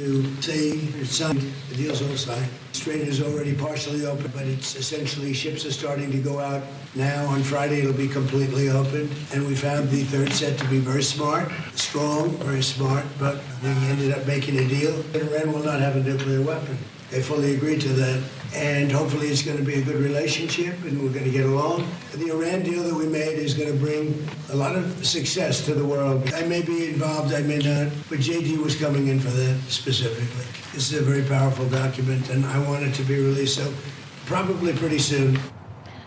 to say it's signed, the deal's all signed. Strait is already partially open, but it's essentially ships are starting to go out now. On Friday, it'll be completely open. And we found the third set to be very smart, strong, very smart, but we ended up making a deal. Iran will not have a nuclear weapon. They fully agreed to that. And hopefully it's going to be a good relationship and we're going to get along. The Iran deal that we made is going to bring a lot of success to the world. I may be involved, I may not, but JD was coming in for that specifically. This is a very powerful document and I want it to be released, so probably pretty soon.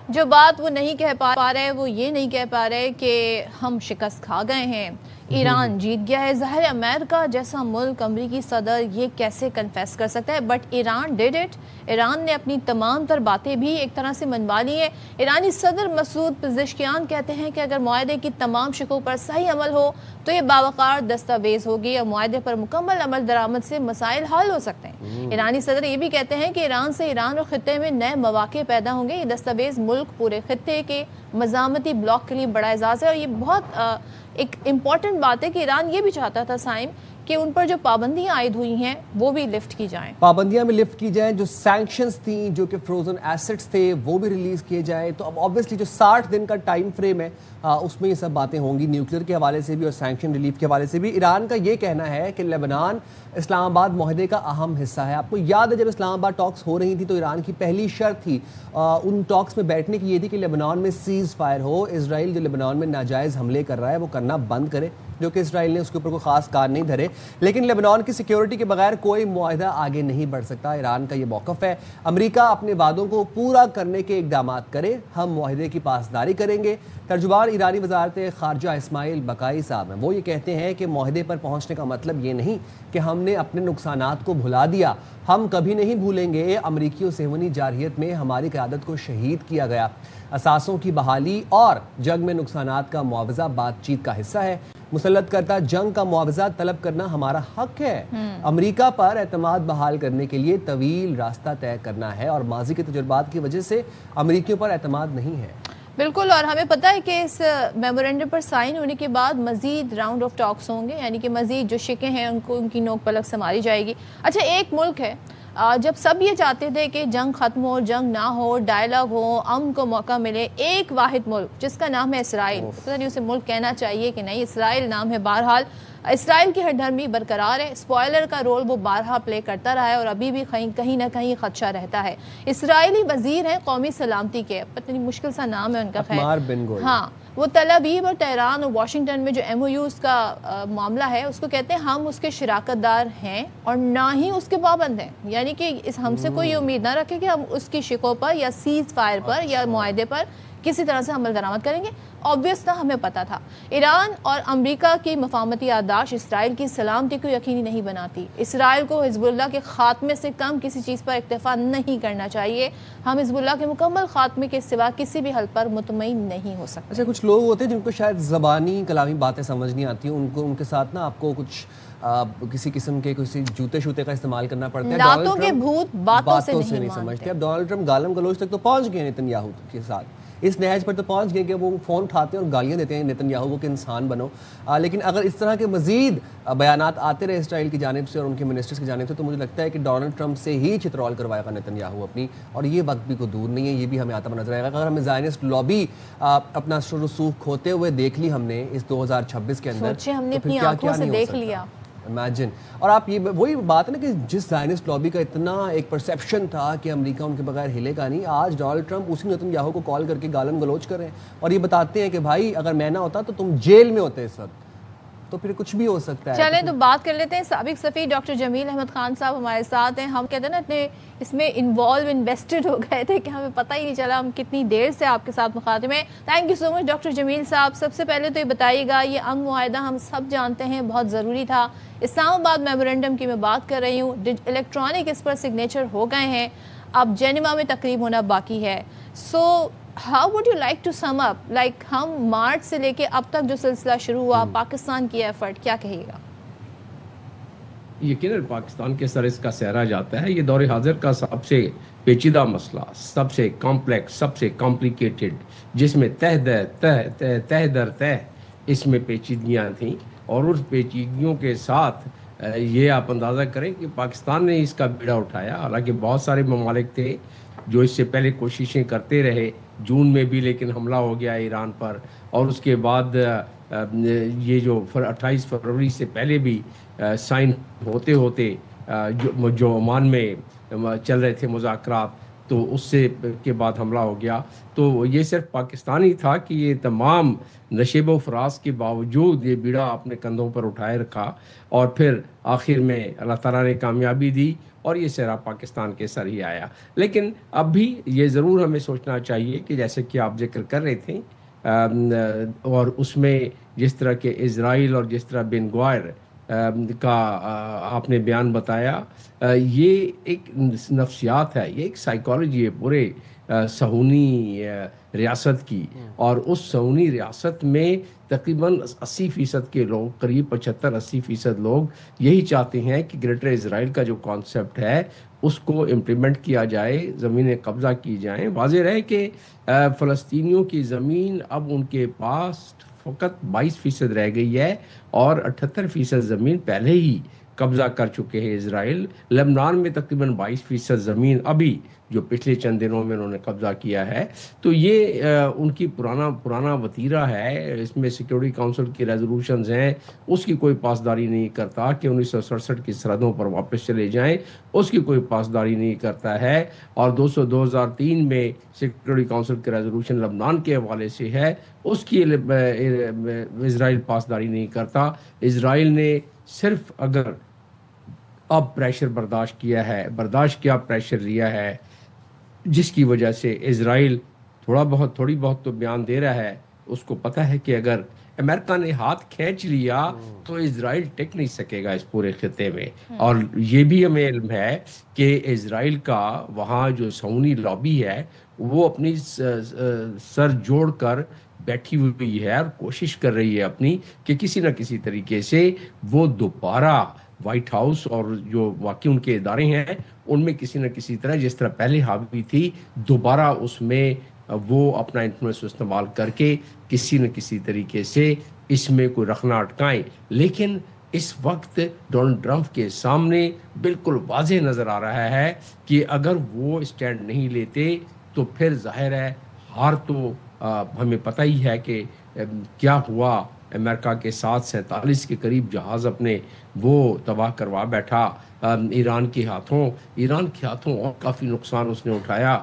جو بات وہ نہیں کہہ پا رہے وہ یہ نہیں کہہ پا رہے کہ ہم شکست کھا گئے ہیں، ایران جیت گیا ہے. ظاہر امریکہ جیسا ملک، امریکی صدر یہ کیسے کنفیس کر سکتا ہے؟ But Iran did it. Iran نے اپنی تمام تر باتیں بھی ایک طرح سے منوا لی ہیں. ایرانی صدر مسعود پزشکیان کہتے ہیں کہ اگر معاہدے کی تمام شقوں پر صحیح عمل ہو تو یہ باوقار دستاویز ہوگی اور معاہدے پر مکمل عمل درآمد سے مسائل حل ہو سکتے ہیں. ایرانی صدر یہ بھی کہتے ہیں کہ ایران سے ایران اور خطے میں نئے مواقع پیدا ہوں گے. یہ دستاویز ملک پورے خطے کے مزاحمتی بلاک کے لیے بڑا اعزاز ہے اور یہ بہت ایک امپورٹنٹ بات ہے کہ ایران یہ بھی چاہتا تھا سائم کہ ان پر جو پابندیاں عائد ہوئی ہیں وہ بھی لفٹ کی جائیں، پابندیاں بھی لفٹ کی جائیں، جو سینکشنز تھیں، جو کہ فروزن ایسٹس تھے وہ بھی ریلیز کیے جائیں. تو اب آبویسلی جو 60 دن کا ٹائم فریم ہے اس میں یہ سب باتیں ہوں گی، نیوکلیر کے حوالے سے بھی اور سینکشن ریلیف کے حوالے سے بھی. ایران کا یہ کہنا ہے کہ لبنان اسلام آباد معاہدے کا اہم حصہ ہے. آپ کو یاد ہے جب اسلام آباد ٹاکس ہو رہی تھی تو ایران کی پہلی شرط تھی ان ٹاکس میں بیٹھنے کی یہ تھی کہ لبنان میں سیز فائر ہو. اسرائیل جو لبنان میں ناجائز حملے کر رہا ہے وہ کرنا بند کرے، جو کہ اسرائیل نے اس کے اوپر کوئی خاص کار نہیں دھرے. لیکن لبنان کی سیکیورٹی کے بغیر کوئی معاہدہ آگے نہیں بڑھ سکتا. ایران کا یہ موقف ہے. امریکہ اپنے وعدوں کو پورا کرنے کے اقدامات کرے، ہم معاہدے کی پاسداری کریں گے. ترجمان ایرانی وزارت خارجہ اسماعیل بقائی صاحب ہیں، وہ یہ کہتے ہیں کہ معاہدے پر پہنچنے کا مطلب یہ نہیں کہ ہم نے اپنے نقصانات کو بھلا دیا. ہم کبھی نہیں بھولیں گے امریکی و صہیونی جارحیت میں ہماری قیادت کو شہید کیا گیا. اثاثوں کی بحالی اور جنگ میں نقصانات کا معاوضہ بات چیت کا حصہ ہے. مسلط کرتا جنگ کا معاوضہ طلب کرنا ہمارا حق ہے. امریکہ پر اعتماد بحال کرنے کے لیے طویل راستہ طے کرنا ہے اور ماضی کے تجربات کی وجہ سے امریکیوں پر اعتماد نہیں ہے. بالکل، اور ہمیں پتہ ہے کہ اس میمورینڈم پر سائن ہونے کے بعد مزید راؤنڈ آف ٹاکس ہوں گے، یعنی کہ مزید جو شکیں ہیں ان کی نوک پلک سنبھالی جائے گی. اچھا، ایک ملک ہے جب سب یہ چاہتے تھے کہ جنگ ختم ہو، جنگ نہ ہو، ڈائلاگ ہو، امن کو موقع ملے، ایک واحد ملک جس کا نام ہے اسرائیل. پتہ نہیں اسے ملک کہنا چاہیے کہ نہیں، اسرائیل نام ہے. بہرحال اسرائیل کی ہر دھرمی برقرار ہے. اسپوائلر کا رول وہ بارہا پلے کرتا رہا ہے اور ابھی بھی کہیں نہ کہیں خدشہ رہتا ہے. اسرائیلی وزیر ہیں قومی سلامتی کے، پتہ نہیں مشکل سا نام ہے ان کا، ہاں، وہ تل ابیب اور تہران اور واشنگٹن میں جو MOUs کا معاملہ ہے اس کو کہتے ہیں ہم اس کے شراکت دار ہیں اور نہ ہی اس کے پابند ہیں. یعنی کہ ہم سے کوئی امید نہ رکھے کہ ہم اس کی شقوں پر یا سیز فائر پر یا معاہدے پر کسی طرح سے عمل درآمد کریں گے. آبویس تھا، ہمیں پتہ تھا. ایران اور امریکہ کی مفاہمتی یادداشت اسرائیل کی سلامتی کو یقینی نہیں بناتی. اسرائیل کو حزب اللہ کے خاتمے سے کم کسی چیز پر اکتفا نہیں کرنا چاہیے. ہم حزب اللہ کے مکمل خاتمے کے سوا کسی بھی حل پر مطمئن نہیں ہو سکتے. اچھا، کچھ لوگ ہوتے ہیں جن کو شاید زبانی کلامی باتیں سمجھ نہیں آتی، ان کے ساتھ نا آپ کو کچھ کسی قسم کے کسی جوتے شوتے کا استعمال کرنا پڑتا ہے. لاتوں کے بھوت باتوں سے نہیں سمجھتے. اب ڈونلڈ ٹرمپ گالم گلوچ تک تو پہنچ گئے نتن یاہو کے ساتھ، اس نہج پر تو پہنچ گئے کہ وہ فون اٹھاتے ہیں اور گالیاں دیتے ہیں نتن یاہو کو کہ انسان بنو. لیکن اگر اس طرح کے مزید بیانات آتے رہے اسرائیل کی جانب سے اور ان کے منسٹرز کی جانب سے تو مجھے لگتا ہے کہ ڈونلڈ ٹرمپ سے ہی چترول کروائے گا نتن یاہو اپنی. اور یہ وقت بھی کوئی دور نہیں ہے، یہ بھی ہمیں آتا ہوا نظر آئے گا. اگر ہمیں زائنسٹ لابی اپنا رسوخ کھوتے ہوئے دیکھ لی ہم نے اس 2026 کے اندر، ہم نے اپنی آنکھوں سے دیکھ لیا. امیجن. اور آپ یہ وہی بات ہے نا کہ جس زائنسٹ لابی کا اتنا ایک پرسیپشن تھا کہ امریکہ ان کے بغیر ہلے گا نہیں، آج ڈونلڈ ٹرمپ اسی نتن یاہو کو کال کر کے گالم گلوچ کر رہے ہیں اور یہ بتاتے ہیں کہ بھائی اگر میں نہ ہوتا تو تم جیل میں ہوتے اس وقت. تو پھر کچھ بھی ہو سکتا ہے. چلیں تو بات کر لیتے ہیں. سابق سفیر ڈاکٹر جمیل احمد خان صاحب ہمارے ساتھ ہیں. ہم کہتے ہیں نا اتنے اس میں انویسٹڈ ہو گئے تھے کہ ہمیں پتہ ہی نہیں چلا ہم کتنی دیر سے آپ کے ساتھ مخاطب ہیں. Thank you so much doctor Jamil sahab. سب سے پہلے تو یہ بتائیے گا، یہ امن معاہدہ ہم سب جانتے ہیں بہت ضروری تھا. اسلام آباد میمورینڈم کی میں بات کر رہی ہوں، الیکٹرانک اس پر سگنیچر ہو گئے ہیں، اب جنیوا میں تقریب ہونا باقی ہے. So how would you like to sum up, like ہم مارچ سے لے کے اب تک جو سلسلہ شروع ہوا، پاکستان کی ایفرٹ، کیا کہیے گا؟ یقیناً پاکستان کے سر اس کا سہرا جاتا ہے. یہ دور حاضر کا سب سے پیچیدہ مسئلہ، سب سے کمپلیکس، سب سے کمپلیکیٹڈ، جس میں تہ در تہ اس میں پیچیدگیاں تھیں اور اس پیچیدگیوں کے ساتھ یہ آپ اندازہ کریں کہ پاکستان نے اس کا بیڑا اٹھایا، حالانکہ بہت سارے ممالک تھے جو اس سے پہلے کوششیں کرتے رہے، جون میں بھی لیکن حملہ ہو گیا ایران پر، اور اس کے بعد یہ جو 28 فروری سے پہلے بھی سائن ہوتے ہوتے جو عمان میں چل رہے تھے مذاکرات، تو اس سے کے بعد حملہ ہو گیا. تو یہ صرف پاکستان ہی تھا کہ یہ تمام نشیب و فراز کے باوجود یہ بیڑا اپنے کندھوں پر اٹھائے رکھا، اور پھر آخر میں اللہ تعالیٰ نے کامیابی دی اور یہ سہرا پاکستان کے سر ہی آیا. لیکن اب بھی یہ ضرور ہمیں سوچنا چاہیے کہ جیسے کہ آپ ذکر کر رہے تھے، اور اس میں جس طرح کے اسرائیل اور جس طرح بن گوائر کا آپ نے بیان بتایا، یہ ایک نفسیات ہے، یہ ایک سائیکالوجی ہے پورے صہیونی ریاست کی. اور اس صہیونی ریاست میں تقریباً 80% کے لوگ، قریب 75-80% لوگ یہی چاہتے ہیں کہ گریٹر اسرائیل کا جو کانسیپٹ ہے اس کو امپلیمنٹ کیا جائے، زمینیں قبضہ کی جائیں. واضح رہے کہ فلسطینیوں کی زمین اب ان کے پاس فقط 22% رہ گئی ہے، اور 78% زمین پہلے ہی قبضہ کر چکے ہیں اسرائیل. لبنان میں تقریباً 22% زمین ابھی جو پچھلے چند دنوں میں انہوں نے قبضہ کیا ہے. تو یہ ان کی پرانا وتیرہ ہے. اس میں سیکیورٹی کونسل کی ریزولوشنز ہیں، اس کی کوئی پاسداری نہیں کرتا کہ 1967 کی سرحدوں پر واپس چلے جائیں، اس کی کوئی پاسداری نہیں کرتا ہے. اور 2003 میں سیکیورٹی کونسل کی ریزولوشن لبنان کے حوالے سے ہے، اس کی اسرائیل پاسداری نہیں کرتا. اسرائیل نے صرف اگر اب پریشر برداشت کیا پریشر لیا ہے، جس کی وجہ سے اسرائیل تھوڑی بہت تو بیان دے رہا ہے. اس کو پتہ ہے کہ اگر امریکہ نے ہاتھ کھینچ لیا تو اسرائیل ٹک نہیں سکے گا اس پورے خطے میں. اور یہ بھی ہمیں علم ہے کہ اسرائیل کا وہاں جو صہیونی لابی ہے وہ اپنی سر جوڑ کر بیٹھی ہوئی ہے اور کوشش کر رہی ہے اپنی کہ کسی نہ کسی طریقے سے وہ دوبارہ وائٹ ہاؤس اور جو واقعی ان کے ادارے ہیں ان میں کسی نہ کسی طرح، جس طرح پہلے حاوی تھی، دوبارہ اس میں وہ اپنا انفلوئنس استعمال کر کے کسی نہ کسی طریقے سے اس میں کوئی رخنا اٹکائیں. لیکن اس وقت ڈونلڈ ٹرمپ کے سامنے بالکل واضح نظر آ رہا ہے کہ اگر وہ اسٹینڈ نہیں لیتے تو پھر ظاہر ہے ہار تو ہمیں پتہ ہی ہے کہ کیا ہوا. امریکہ کے ساتھ 47 کے قریب جہاز اپنے وہ تباہ کروا بیٹھا ایران کے ہاتھوں اور کافی نقصان اس نے اٹھایا.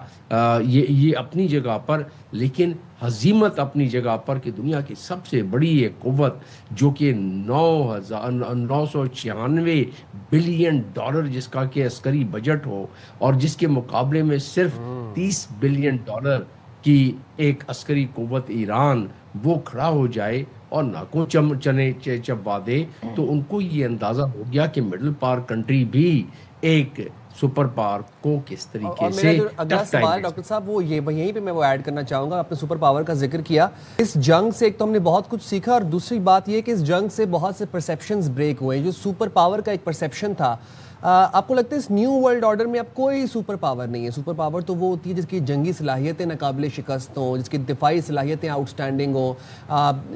یہ اپنی جگہ پر، لیکن ہزیمت اپنی جگہ پر کہ دنیا کی سب سے بڑی ایک قوت جو کہ 996 بلین ڈالر جس کا کہ عسکری بجٹ ہو، اور جس کے مقابلے میں صرف 30 بلین ڈالر کی ایک عسکری قوت ایران وہ کھڑا ہو جائے اور ناکوں چنے چبا دے، تو ان کو یہ اندازہ ہو گیا کہ مڈل پاور کنٹری بھی ایک سپر پاور کو کس طریقے سے. اور میرا جو اگلا سوال ڈاکٹر صاحب وہ یہیں پہ میں وہ ایڈ کرنا چاہوں گا. آپ نے سپر پاور کا ذکر کیا. اس جنگ سے ایک تو ہم نے بہت کچھ سیکھا، اور دوسری بات یہ کہ اس جنگ سے بہت سے پرسیپشنز بریک ہوئے. جو سپر پاور کا ایک پرسیپشن تھا، آپ کو لگتا ہے اس نیو ورلڈ آرڈر میں اب کوئی سپر پاور نہیں ہے؟ سپر پاور تو وہ ہوتی ہے جس کی جنگی صلاحیتیں ناقابل شکست ہوں، جس کی دفاعی صلاحیتیں آؤٹ سٹینڈنگ ہوں،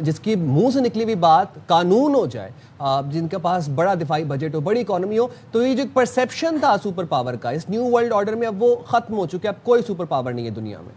جس کی منہ سے نکلی ہوئی بات قانون ہو جائے، جن کے پاس بڑا دفاعی بجٹ ہو، بڑی اکانومی ہو. تو یہ جو ایک پرسیپشن تھا سپر پاور کا، اس نیو ورلڈ آرڈر میں اب وہ ختم ہو چکے. اب کوئی سپر پاور نہیں ہے دنیا میں.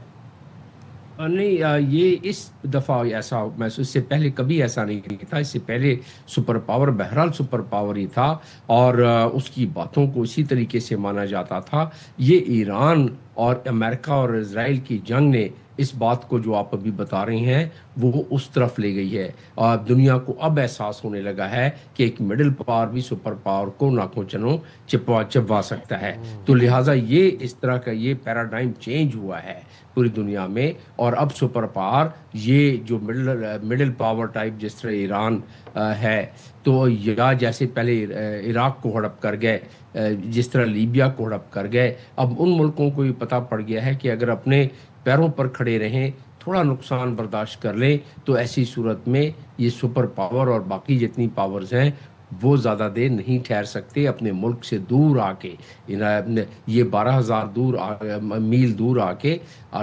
نہیں، یہ اس دفعہ ایسا محسوس، اس سے پہلے کبھی ایسا نہیں تھا. اس سے پہلے سپر پاور بہرحال سپر پاور ہی تھا، اور اس کی باتوں کو اسی طریقے سے مانا جاتا تھا. یہ ایران اور امریکہ اور اسرائیل کی جنگ نے اس بات کو جو آپ ابھی بتا رہے ہیں وہ اس طرف لے گئی ہے. اور دنیا کو اب احساس ہونے لگا ہے کہ ایک مڈل پاور بھی سپر پاور کو ناکوں چنوں چبا سکتا ہے. تو لہٰذا یہ اس طرح کا یہ پیراڈائم چینج ہوا ہے پوری دنیا میں. اور اب سپر پاور یہ جو مڈل پاور ٹائپ جس طرح ایران ہے، تو یا جیسے پہلے عراق کو ہڑپ کر گئے، جس طرح لیبیا کو ہڑپ کر گئے، اب ان ملکوں کو یہ پتہ پڑ گیا ہے کہ اگر اپنے پیروں پر کھڑے رہیں، تھوڑا نقصان برداشت کر لیں، تو ایسی صورت میں یہ سپر پاور اور باقی جتنی پاورز ہیں وہ زیادہ دیر نہیں ٹھہر سکتے. اپنے ملک سے دور آ کے یہ 12,000 میل دور آ کے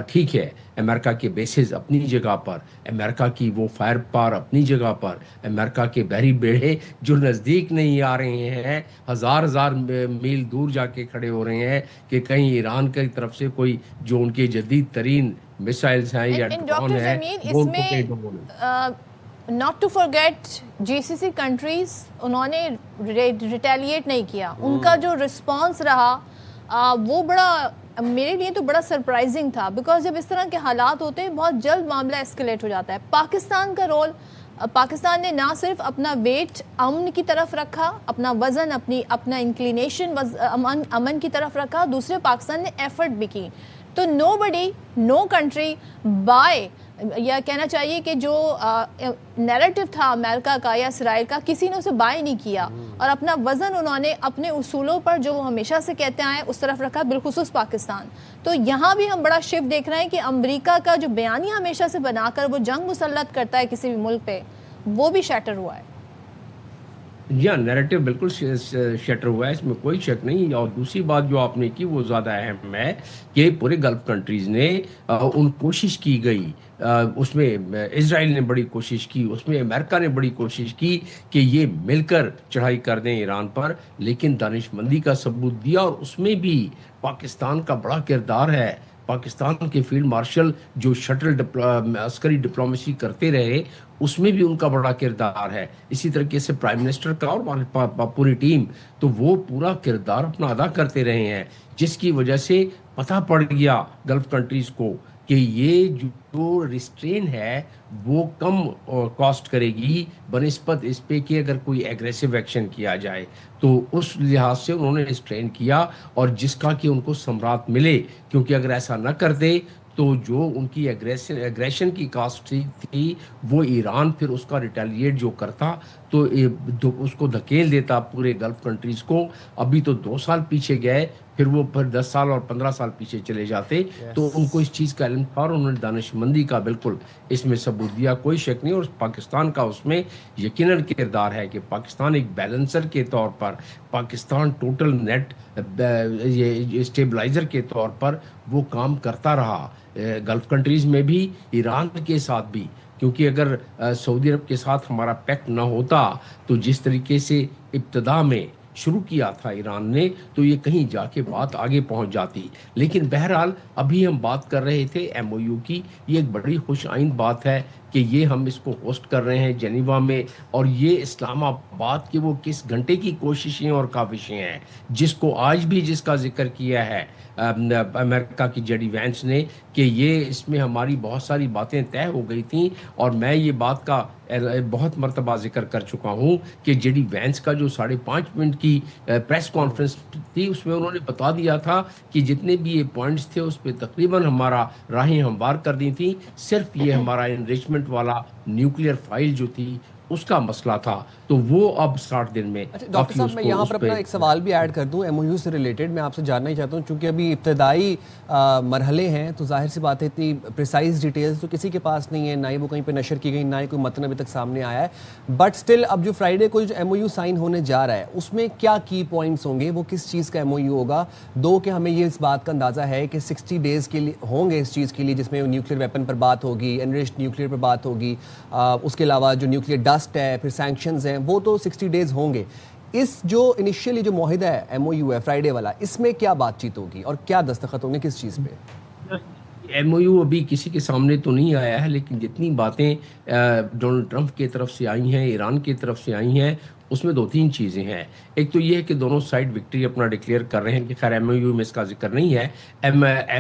ٹھیک ہے امریکہ کے بیسز اپنی جگہ پر, امریکہ کی وہ فائر پاور اپنی جگہ پر, امریکہ کے بحری بیڑے جو نزدیک نہیں آ رہے ہیں, ہزار میل دور جا کے کھڑے ہو رہے ہیں کہ کہیں ایران کی طرف سے کوئی جو ان کے جدید ترین میسائلز ہیں یا ڈرون ہیں وہ ان کو کہیں ڈبونے. Not to forget GCC countries, انہوں نے ریٹیلیٹ نہیں کیا. ان کا جو رسپانس رہا وہ بڑا, میرے لیے تو بڑا سرپرائزنگ تھا, بیکاز جب اس طرح کے حالات ہوتے ہیں بہت جلد معاملہ اسکلیٹ ہو جاتا ہے. پاکستان کا رول, پاکستان نے نہ صرف اپنا ویٹ امن کی طرف رکھا, اپنا وزن اپنا انکلینیشن امن کی طرف رکھا, دوسرے پاکستان نے ایفرٹ بھی کی. تو نو کنٹری بائی, یا کہنا چاہیے کہ جو نیریٹو تھا امریکہ کا یا اسرائیل کا, کسی نے اسے بائی نہیں کیا, اور اپنا وزن انہوں نے اپنے اصولوں پر جو وہ ہمیشہ سے کہتے آئے اس طرف رکھا, بالخصوص پاکستان. تو یہاں بھی ہم بڑا شفٹ دیکھ رہے ہیں کہ امریکہ کا جو بیانیہ ہمیشہ سے بنا کر وہ جنگ مسلط کرتا ہے کسی بھی ملک پہ, وہ بھی شیٹر ہوا ہے. جی ہاں, نیریٹو بالکل شیٹر ہوا ہے, اس میں کوئی شک نہیں. اور دوسری بات جو آپ نے کی وہ زیادہ اہم ہے کہ پورے گلف کنٹریز نے ان کوشش کی گئی, اس میں اسرائیل نے بڑی کوشش کی, اس میں امریکہ نے بڑی کوشش کی کہ یہ مل کر چڑھائی کر دیں ایران پر, لیکن دانش مندی کا ثبوت دیا. اور اس میں بھی پاکستان کا بڑا کردار ہے. پاکستان کے فیلڈ مارشل جو شٹل عسکری ڈپلومیسی کرتے رہے, اس میں بھی ان کا بڑا کردار ہے. اسی طریقے سے پرائم منسٹر کا اور پوری ٹیم, تو وہ پورا کردار اپنا ادا کرتے رہے ہیں, جس کی وجہ سے پتہ پڑ گیا گلف کنٹریز کو کہ یہ جو ریسٹرین ہے وہ کم کاسٹ کرے گی بنسبت اس پہ کہ اگر کوئی ایگریسو ایکشن کیا جائے. تو اس لحاظ سے انہوں نے ریسٹرین کیا, اور جس کا کہ ان کو ثمرات ملے, کیونکہ اگر ایسا نہ کرتے تو جو ان کی ایگریشن کی کاسٹ تھی وہ ایران پھر اس کا ریٹیلیٹ جو کرتا تو اس کو دھکیل دیتا پورے گلف کنٹریز کو. ابھی تو 2 سال پیچھے گئے, پھر وہ 10 سال اور 15 سال پیچھے چلے جاتے. تو ان کو اس چیز کا علم تھا اور انہوں نے دانش مندی کا بالکل اس میں ثبوت دیا, کوئی شک نہیں. اور پاکستان کا اس میں یقیناً کردار ہے کہ پاکستان ایک بیلنسر کے طور پر, پاکستان ٹوٹل نیٹ اسٹیبلائزر کے طور پر وہ کام کرتا رہا, گلف کنٹریز میں بھی, ایران کے ساتھ بھی. کیونکہ اگر سعودی عرب کے ساتھ ہمارا پیکٹ نہ ہوتا تو جس طریقے سے ابتدا میں شروع کیا تھا ایران نے, تو یہ کہیں جا کے بات آگے پہنچ جاتی. لیکن بہرحال ابھی ہم بات کر رہے تھے MOU کی, یہ ایک بڑی خوش آئند بات ہے کہ یہ ہم اس کو ہوسٹ کر رہے ہیں جنیوا میں, اور یہ اسلام آباد کے وہ کس گھنٹے کی کوششیں اور کاوشیں ہیں, جس کو آج بھی جس کا ذکر کیا ہے امریکہ کی JD وینس نے کہ یہ اس میں ہماری بہت ساری باتیں طے ہو گئی تھیں. اور میں یہ بات کا بہت مرتبہ ذکر کر چکا ہوں کہ JD وینس کا جو 5.5 منٹ کی پریس کانفرنس تھی, اس میں انہوں نے بتا دیا تھا کہ جتنے بھی یہ پوائنٹس تھے اس پہ تقریباً ہمارا راہیں ہموار کر دی تھیں. صرف یہ ہمارا انریچمنٹ والا نیوکلیئر فائل جو تھی اس کا مسئلہ تھا, تو وہ اب 60 دن میں. ڈاکٹر صاحب, میں یہاں پر اپنا ایک سوال بھی ایڈ کر دوں MOU سے ریلیٹڈ. میں آپ سے جاننا ہی چاہتا ہوں, چونکہ ابھی ابتدائی مرحلے ہیں تو ظاہر سی بات ہے اتنی پریسائز ڈیٹیلز تو کسی کے پاس نہیں ہے, نہ ہی وہ کہیں پہ نشر کی گئی, نہ ہی کوئی متن ابھی تک سامنے آیا ہے. بٹ اسٹل اب جو فرائیڈے کو جو MOU سائن ہونے جا رہا ہے اس میں کیا کی پوائنٹس ہوں گے, وہ کس چیز کا MOU ہوگا؟ دو کہ ہمیں یہ اس بات کا اندازہ ہے کہ 60 ڈیز کے لیے ہوں گے اس چیز کے لیے, جس میں نیوکلیئر ویپن پر بات ہوگی, انریچڈ نیوکلیئر پر بات ہوگی, اس کے علاوہ جو نیوکلیئر ڈسٹ ہے, پھر سینکشنز ہیں, وہ تو 60 ڈیز ہوں گے. اس جو انیشیلی جو معاہدہ ہے MOU ہے فرائیڈے والا, اس میں کیا بات چیت ہوگی اور کیا دستخط ہوں گے کس چیز پہ؟ MOU ابھی کسی کے سامنے تو نہیں آیا ہے, لیکن جتنی باتیں ڈونلڈ ٹرمپ کی طرف سے آئی ہیں, ایران کی طرف سے آئی ہیں, اس میں 2-3 چیزیں ہیں. ایک تو یہ ہے کہ دونوں سائڈ وکٹری اپنا ڈکلیئر کر رہے ہیں کہ خیر MOU میں اس کا ذکر نہیں ہے.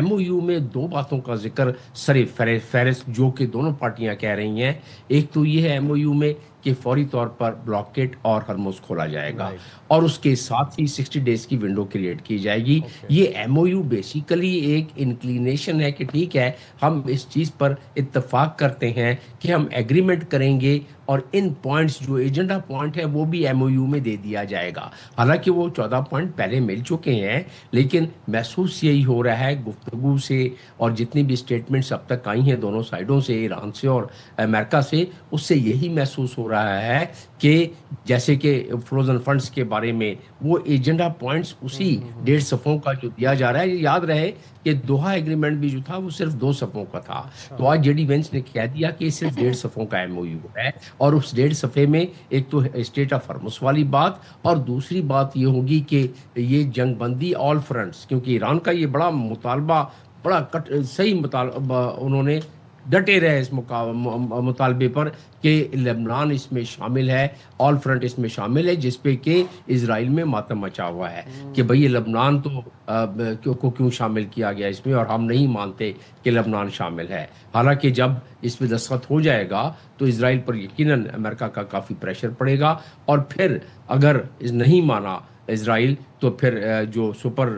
MOU میں 2 باتوں کا ذکر سر فہرست جو کہ دونوں پارٹیاں کہہ رہی ہیں. ایک تو یہ ہے MOU میں کہ فوری طور پر بلاکیٹ اور ہرمز کھولا جائے گا, اور اس کے ساتھ ہی 60 ڈیز کی ونڈو کریٹ کی جائے گی. یہ MOU بیسیکلی ایک انکلینیشن ہے کہ ٹھیک ہے ہم اس چیز پر اتفاق کرتے ہیں کہ ہم ایگریمنٹ کریں گے, اور ان پوائنٹس جو ایجنڈا پوائنٹ ہے وہ بھی MOU میں دے دیا جائے گا. حالانکہ وہ 14 پوائنٹ پہلے مل چکے ہیں, لیکن محسوس یہی ہو رہا ہے گفتگو سے اور جتنی بھی اسٹیٹمنٹس اب تک آئی ہیں دونوں سائڈوں سے, ایران سے اور امریکہ سے, اس سے یہی محسوس ہو رہا ہے کہ جیسے کہ فروزن فنڈز کے بارے میں وہ ایجنڈا پوائنٹس اسی 1.5 صفحوں کا جو دیا جا رہا ہے. یاد رہے کہ دوحہ ایگریمنٹ بھی جو تھا وہ صرف 2 صفحوں کا تھا, تو آج JD وینس نے کہہ دیا کہ صرف 1.5 صفحوں کا MOU ہے, اور اس 1.5 صفحے میں ایک تو اسٹیٹ آف ہرمز والی بات, اور دوسری بات یہ ہوگی کہ یہ جنگ بندی آل فرنٹس, کیونکہ ایران کا یہ بڑا مطالبہ, بڑا صحیح مطالبہ, انہوں نے ڈٹے رہے اس مطالبے پر کہ لبنان اس میں شامل ہے, آل فرنٹ اس میں شامل ہے, جس پہ کہ اسرائیل میں ماتم مچا ہوا ہے کہ بھئی یہ لبنان تو کیوں شامل کیا گیا اس میں, اور ہم نہیں مانتے کہ لبنان شامل ہے. حالانکہ جب اس پہ دستخط ہو جائے گا تو اسرائیل پر یقیناً امریکہ کا کافی پریشر پڑے گا, اور پھر اگر نہیں مانا اسرائیل تو پھر جو سپر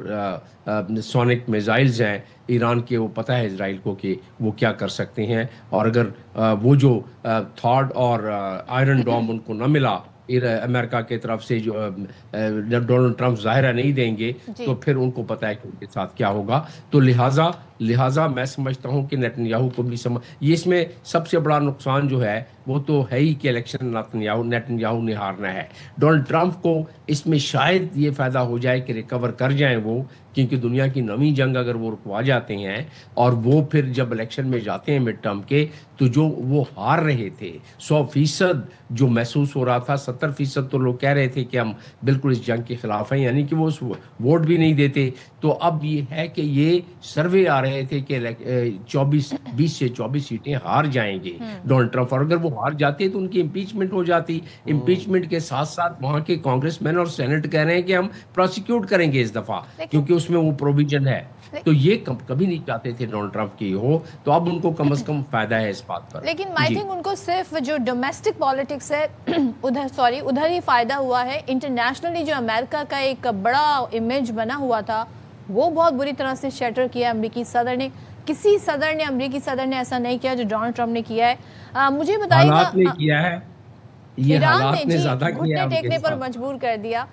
سونک میزائلز ہیں ایران کے, وہ پتہ ہے اسرائیل کو کہ وہ کیا کر سکتے ہیں, اور اگر وہ جو تھاڈ اور آئرن ڈوم ان کو نہ ملا امریکہ کی طرف سے, جو ڈونلڈ ٹرمپ ظاہرہ نہیں دیں گے, تو پھر ان کو پتہ ہے کہ ان کے ساتھ کیا ہوگا. تو لہٰذا میں سمجھتا ہوں کہ نیتن یاہو کو بھی یہ اس میں سب سے بڑا نقصان جو ہے وہ تو ہے ہی کہ الیکشن نیتن یاہو نے ہارنا ہے. ڈونلڈ ٹرمپ کو اس میں شاید یہ فائدہ ہو جائے کہ ریکور کر جائیں وہ, کیونکہ دنیا کی نویں جنگ اگر وہ رکوا جاتے ہیں اور وہ پھر جب الیکشن میں جاتے ہیں مڈ ٹرم کے, تو جو وہ ہار رہے تھے 100% جو محسوس ہو رہا تھا, 70% تو لوگ کہہ رہے تھے کہ ہم بالکل اس جنگ کے خلاف ہیں, یعنی کہ وہ ووٹ بھی نہیں دیتے. تو اب یہ ہے کہ یہ سروے آ رہے تھے کہ 20 سے 24 سیٹیں ہار جائیں گے ڈونلڈ ٹرمپ, اور اگر وہ ہار جاتے تو ان کی امپیچمنٹ ہو جاتی. امپیچمنٹ کے ساتھ ساتھ وہاں کے کانگریس مین اور سینٹ کہہ رہے ہیں کہ ہم پروسیکیوٹ کریں گے اس دفعہ, کیونکہ اس میں وہ پروویژن ہے. تو یہ کبھی نہیں چاہتے تھے ڈونلڈ ٹرمپ کی ہو, تو اب ان کو کم از کم فائدہ ہے اس بات پر. لیکن آئی تھنک ان کو صرف جو ڈومیسٹک پالیٹکس ہے ادھر ہی فائدہ ہوا ہے. انٹرنیشنلی جو امریکہ کا ایک بڑا امیج بنا ہوا تھا وہ بہت بری طرح سے شیٹر کیا امریکی صدر نے. کسی امریکی صدر نے ایسا نہیں کیا جو ڈونلڈ ٹرمپ نے کیا ہے. مجھے بتائیے حالات نے کیا ہے, یہ حالات نے زیادہ کیا ہے, گھٹنے ٹیکنے پر مجبور کر دیا.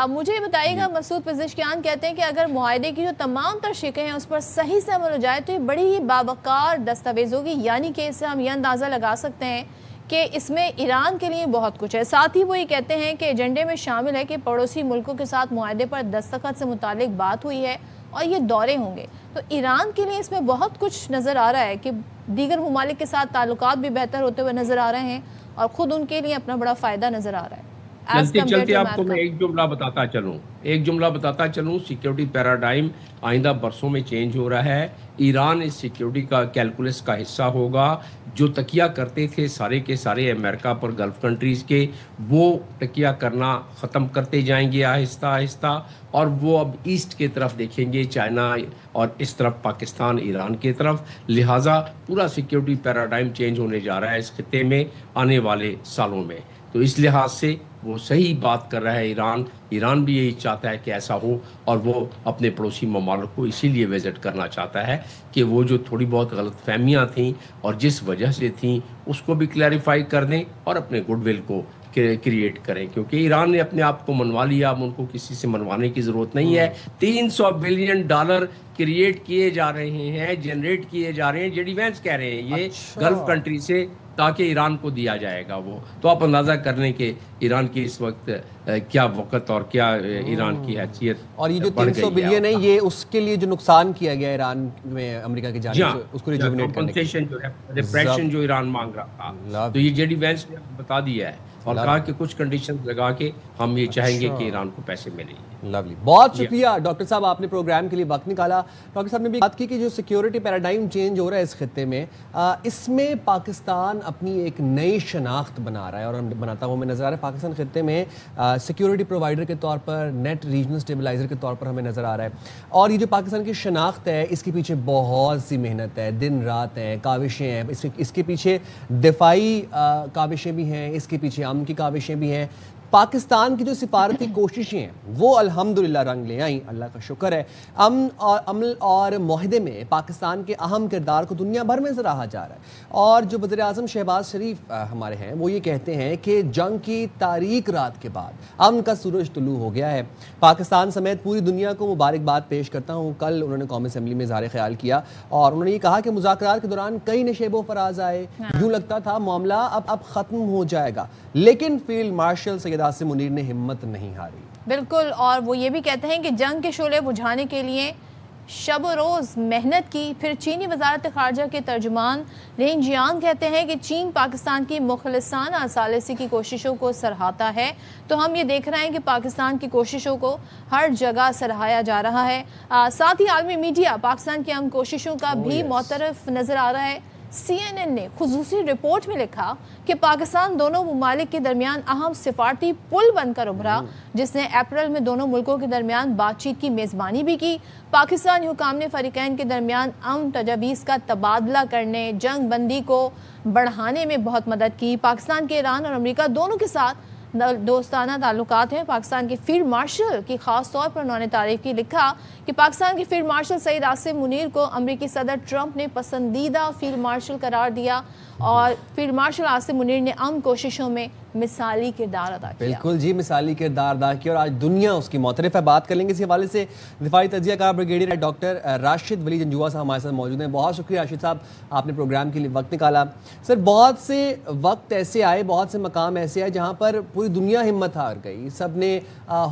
مجھے بتائیے گا, مسعود پزشکیان کہتے ہیں کہ اگر معاہدے کی جو تمام تر شقیں ہیں اس پر صحیح سے عمل ہو جائے تو یہ بڑی ہی باوقار دستاویز ہوگی, یعنی کہ اس سے ہم یہ اندازہ لگا سکتے ہیں کہ اس میں ایران کے لیے بہت کچھ ہے. ساتھ ہی وہ یہ کہتے ہیں کہ ایجنڈے میں شامل ہے کہ پڑوسی ملکوں کے ساتھ معاہدے پر دستخط سے متعلق بات ہوئی ہے اور یہ دورے ہوں گے. تو ایران کے لیے اس میں بہت کچھ نظر آ رہا ہے کہ دیگر ممالک کے ساتھ تعلقات بھی بہتر ہوتے ہوئے نظر آ رہے ہیں, اور خود ان کے لیے اپنا بڑا فائدہ نظر آ رہا ہے. چلتے آپ کو میں ایک جملہ بتاتا چلوں. سیکیورٹی پیراڈائم آئندہ برسوں میں چینج ہو رہا ہے. ایران اس سیکیورٹی کا کیلکولس کا حصہ ہوگا. جو تکیہ کرتے تھے سارے کے سارے امریکہ پر, گلف کنٹریز کے, وہ تکیہ کرنا ختم کرتے جائیں گے آہستہ آہستہ, اور وہ اب ایسٹ کی طرف دیکھیں گے, چائنا اور اس طرف پاکستان, ایران کی طرف. لہٰذا پورا سیکیورٹی پیراڈائم چینج ہونے جا رہا ہے اس خطے میں آنے والے سالوں میں. تو اس لحاظ سے وہ صحیح بات کر رہا ہے ایران بھی یہی چاہتا ہے کہ ایسا ہو, اور وہ اپنے پڑوسی ممالک کو اسی لیے وزٹ کرنا چاہتا ہے کہ وہ جو تھوڑی بہت غلط فہمیاں تھیں اور جس وجہ سے تھیں اس کو بھی کلیریفائی کر دیں اور اپنے گڈ ول کو کریٹ کریں, کیونکہ ایران نے اپنے آپ کو منوا لیا, اب ان کو کسی سے منوانے کی ضرورت نہیں ہے. $300 بلین کریٹ کیے جا رہے ہیں, جنریٹ کیے جا رہے ہیں, JD وینس کہہ رہے ہیں یہ گلف کنٹری سے, تاکہ ایران کو دیا جائے گا وہ. تو آپ اندازہ کر لیں کہ ایران کی اس وقت کیا وقت اور کیا ایران کی حیثیت. اور یہ جو 300 بلین ہے یہ اس کے لیے جو نقصان کیا گیا ایران میں امریکہ کی جانب سے, اس کو ریجوینیٹ کرنے کے لیے جو ہے ریپریشن جو ایران مانگ رہا تھا, تو یہ JD وینس نے بتا دیا ہے اور کہا کہ کچھ کنڈیشنز لگا کے ہم یہ چاہیں گے کہ ایران کو پیسے ملیں. لولی, بہت شکریہ ڈاکٹر صاحب, آپ نے پروگرام کے لیے وقت نکالا. ڈاکٹر صاحب نے بھی بات کی کہ جو سیکیورٹی پیراڈائم چینج ہو رہا ہے اس خطے میں, اس میں پاکستان اپنی ایک نئی شناخت بنا رہا ہے, اور بناتا ہوا ہمیں نظر آ رہا ہے. پاکستان خطے میں سیکیورٹی پرووائڈر کے طور پر, نیٹ ریجنل اسٹیبلائزر کے طور پر ہمیں نظر آ رہا ہے. اور یہ جو پاکستان کی شناخت ہے اس کے پیچھے بہت سی محنت ہے, دن رات ہیں, کاوشیں ہیں. اس کے پیچھے دفاعی کاوشیں بھی ہیں, اس کے پیچھے امن کی کاوشیں بھی ہیں. پاکستان کی جو سفارتی کوششیں ہیں وہ الحمدللہ رنگ لے آئیں، اللہ کا شکر ہے. امن اور معاہدے میں پاکستان کے اہم کردار کو دنیا بھر میں سراہا جا رہا ہے. اور جو وزیر اعظم شہباز شریف ہمارے ہیں وہ یہ کہتے ہیں کہ جنگ کی تاریک رات کے بعد امن کا سورج طلوع ہو گیا ہے. پاکستان سمیت پوری دنیا کو مبارکباد پیش کرتا ہوں. کل انہوں نے قومی اسمبلی میں اظہار خیال کیا اور انہوں نے یہ کہا کہ مذاکرات کے دوران کئی نشیب و فراز آئے، یوں لگتا تھا معاملہ اب ختم ہو جائے گا، لیکن فیلڈ مارشل سید عاصم منیر نے ہمت نہیں ہاری. بالکل، اور وہ یہ بھی کہتے ہیں کہ جنگ کے شعلے بجھانے کے لیے شب و روز محنت کی. پھر چینی وزارت خارجہ کے ترجمان لین جیانگ کہتے ہیں کہ چین پاکستان کی مخلصانہ ثالثی کی کوششوں کو سراہتا ہے. تو ہم یہ دیکھ رہے ہیں کہ پاکستان کی کوششوں کو ہر جگہ سراہایا جا رہا ہے. ساتھ ہی عالمی میڈیا پاکستان کی اہم کوششوں کا بھی معترف نظر آ رہا ہے. CNN نے خصوصی رپورٹ میں لکھا کہ پاکستان دونوں ممالک کے درمیان اہم سفارتی پل بن کر ابھرا، جس نے اپریل میں دونوں ملکوں کے درمیان بات چیت کی میزبانی بھی کی. پاکستانی حکام نے فریقین کے درمیان امن تجاویز کا تبادلہ کرنے، جنگ بندی کو بڑھانے میں بہت مدد کی. پاکستان کے ایران اور امریکہ دونوں کے ساتھ دوستانہ تعلقات ہیں. پاکستان کے فیلڈ مارشل کی خاص طور پر انہوں نے تعریف کی. لکھا کہ پاکستان کے فیلڈ مارشل سعید عاصم منیر کو امریکی صدر ٹرمپ نے پسندیدہ فیلڈ مارشل قرار دیا اور فیلڈ مارشل عاصم منیر نے امن کوششوں میں مثالی کردار ادا کیا. بالکل جی، مثالی کردار ادا کیا اور آج دنیا اس کی معترف ہے. بات کر لیں گے اس حوالے سے. دفاعی تجزیہ کار بریگیڈیئر ڈاکٹر راشد ولی جنجوعہ صاحب ہمارے ساتھ موجود ہیں. بہت شکریہ راشد صاحب، آپ نے پروگرام کے لیے وقت نکالا. سر، بہت سے وقت ایسے آئے، بہت سے مقام ایسے آئے جہاں پر پوری دنیا ہمت ہار گئی، سب نے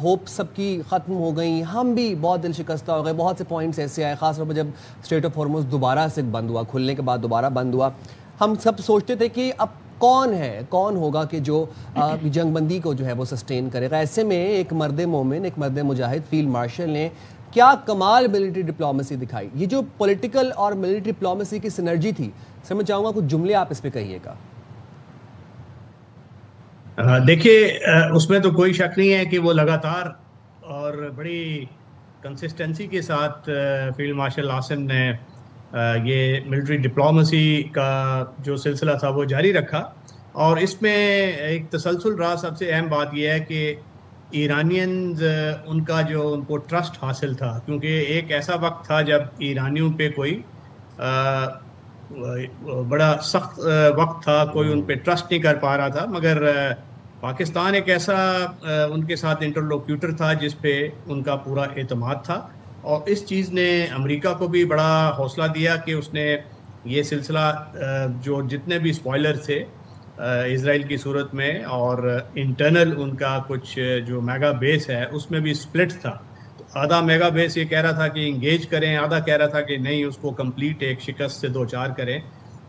ہوپ سب کی ختم ہو گئیں، ہم بھی بہت دل شکستہ ہو گئے. بہت سے پوائنٹس ایسے آئے، خاص طور پر جب اسٹریٹ آف ہارمز دوبارہ سے بند ہوا، کھلنے کے بعد دوبارہ بند ہوا. ہم سب سوچتے تھے کہ اب کون ہوگا کہ جو جنگ بندی کو جو ہے وہ سسٹین کرے گا. ایسے میں ایک مرد مومن، ایک مرد مجاہد فیلڈ مارشل نے کیا کمال ملٹری ڈپلومیسی دکھائی. یہ جو پولیٹیکل اور ملٹری ڈپلومیسی کی سنرجی تھی، سر میں چاہوں گا کچھ جملے آپ اس پہ کہیے گا. دیکھیے، اس میں تو کوئی شک نہیں ہے کہ وہ لگاتار اور بڑی کنسسٹنسی کے ساتھ فیلڈ مارشل عاصم نے یہ ملٹری ڈپلومیسی کا جو سلسلہ تھا وہ جاری رکھا. اور اس میں ایک تسلسل رہا. سب سے اہم بات یہ ہے کہ ایرانینز ان کو ٹرسٹ حاصل تھا، کیونکہ ایک ایسا وقت تھا جب ایرانیوں پہ کوئی بڑا سخت وقت تھا، کوئی ان پہ ٹرسٹ نہیں کر پا رہا تھا. مگر پاکستان ایک ایسا ان کے ساتھ انٹرلوکیوٹر تھا جس پہ ان کا پورا اعتماد تھا. اور اس چیز نے امریکہ کو بھی بڑا حوصلہ دیا کہ اس نے یہ سلسلہ جو جتنے بھی اسپوائلر تھے اسرائیل کی صورت میں، اور انٹرنل ان کا کچھ جو میگا بیس ہے اس میں بھی سپلٹ تھا. آدھا میگا بیس یہ کہہ رہا تھا کہ انگیج کریں، آدھا کہہ رہا تھا کہ نہیں، اس کو کمپلیٹ ایک شکست سے دو چار کریں.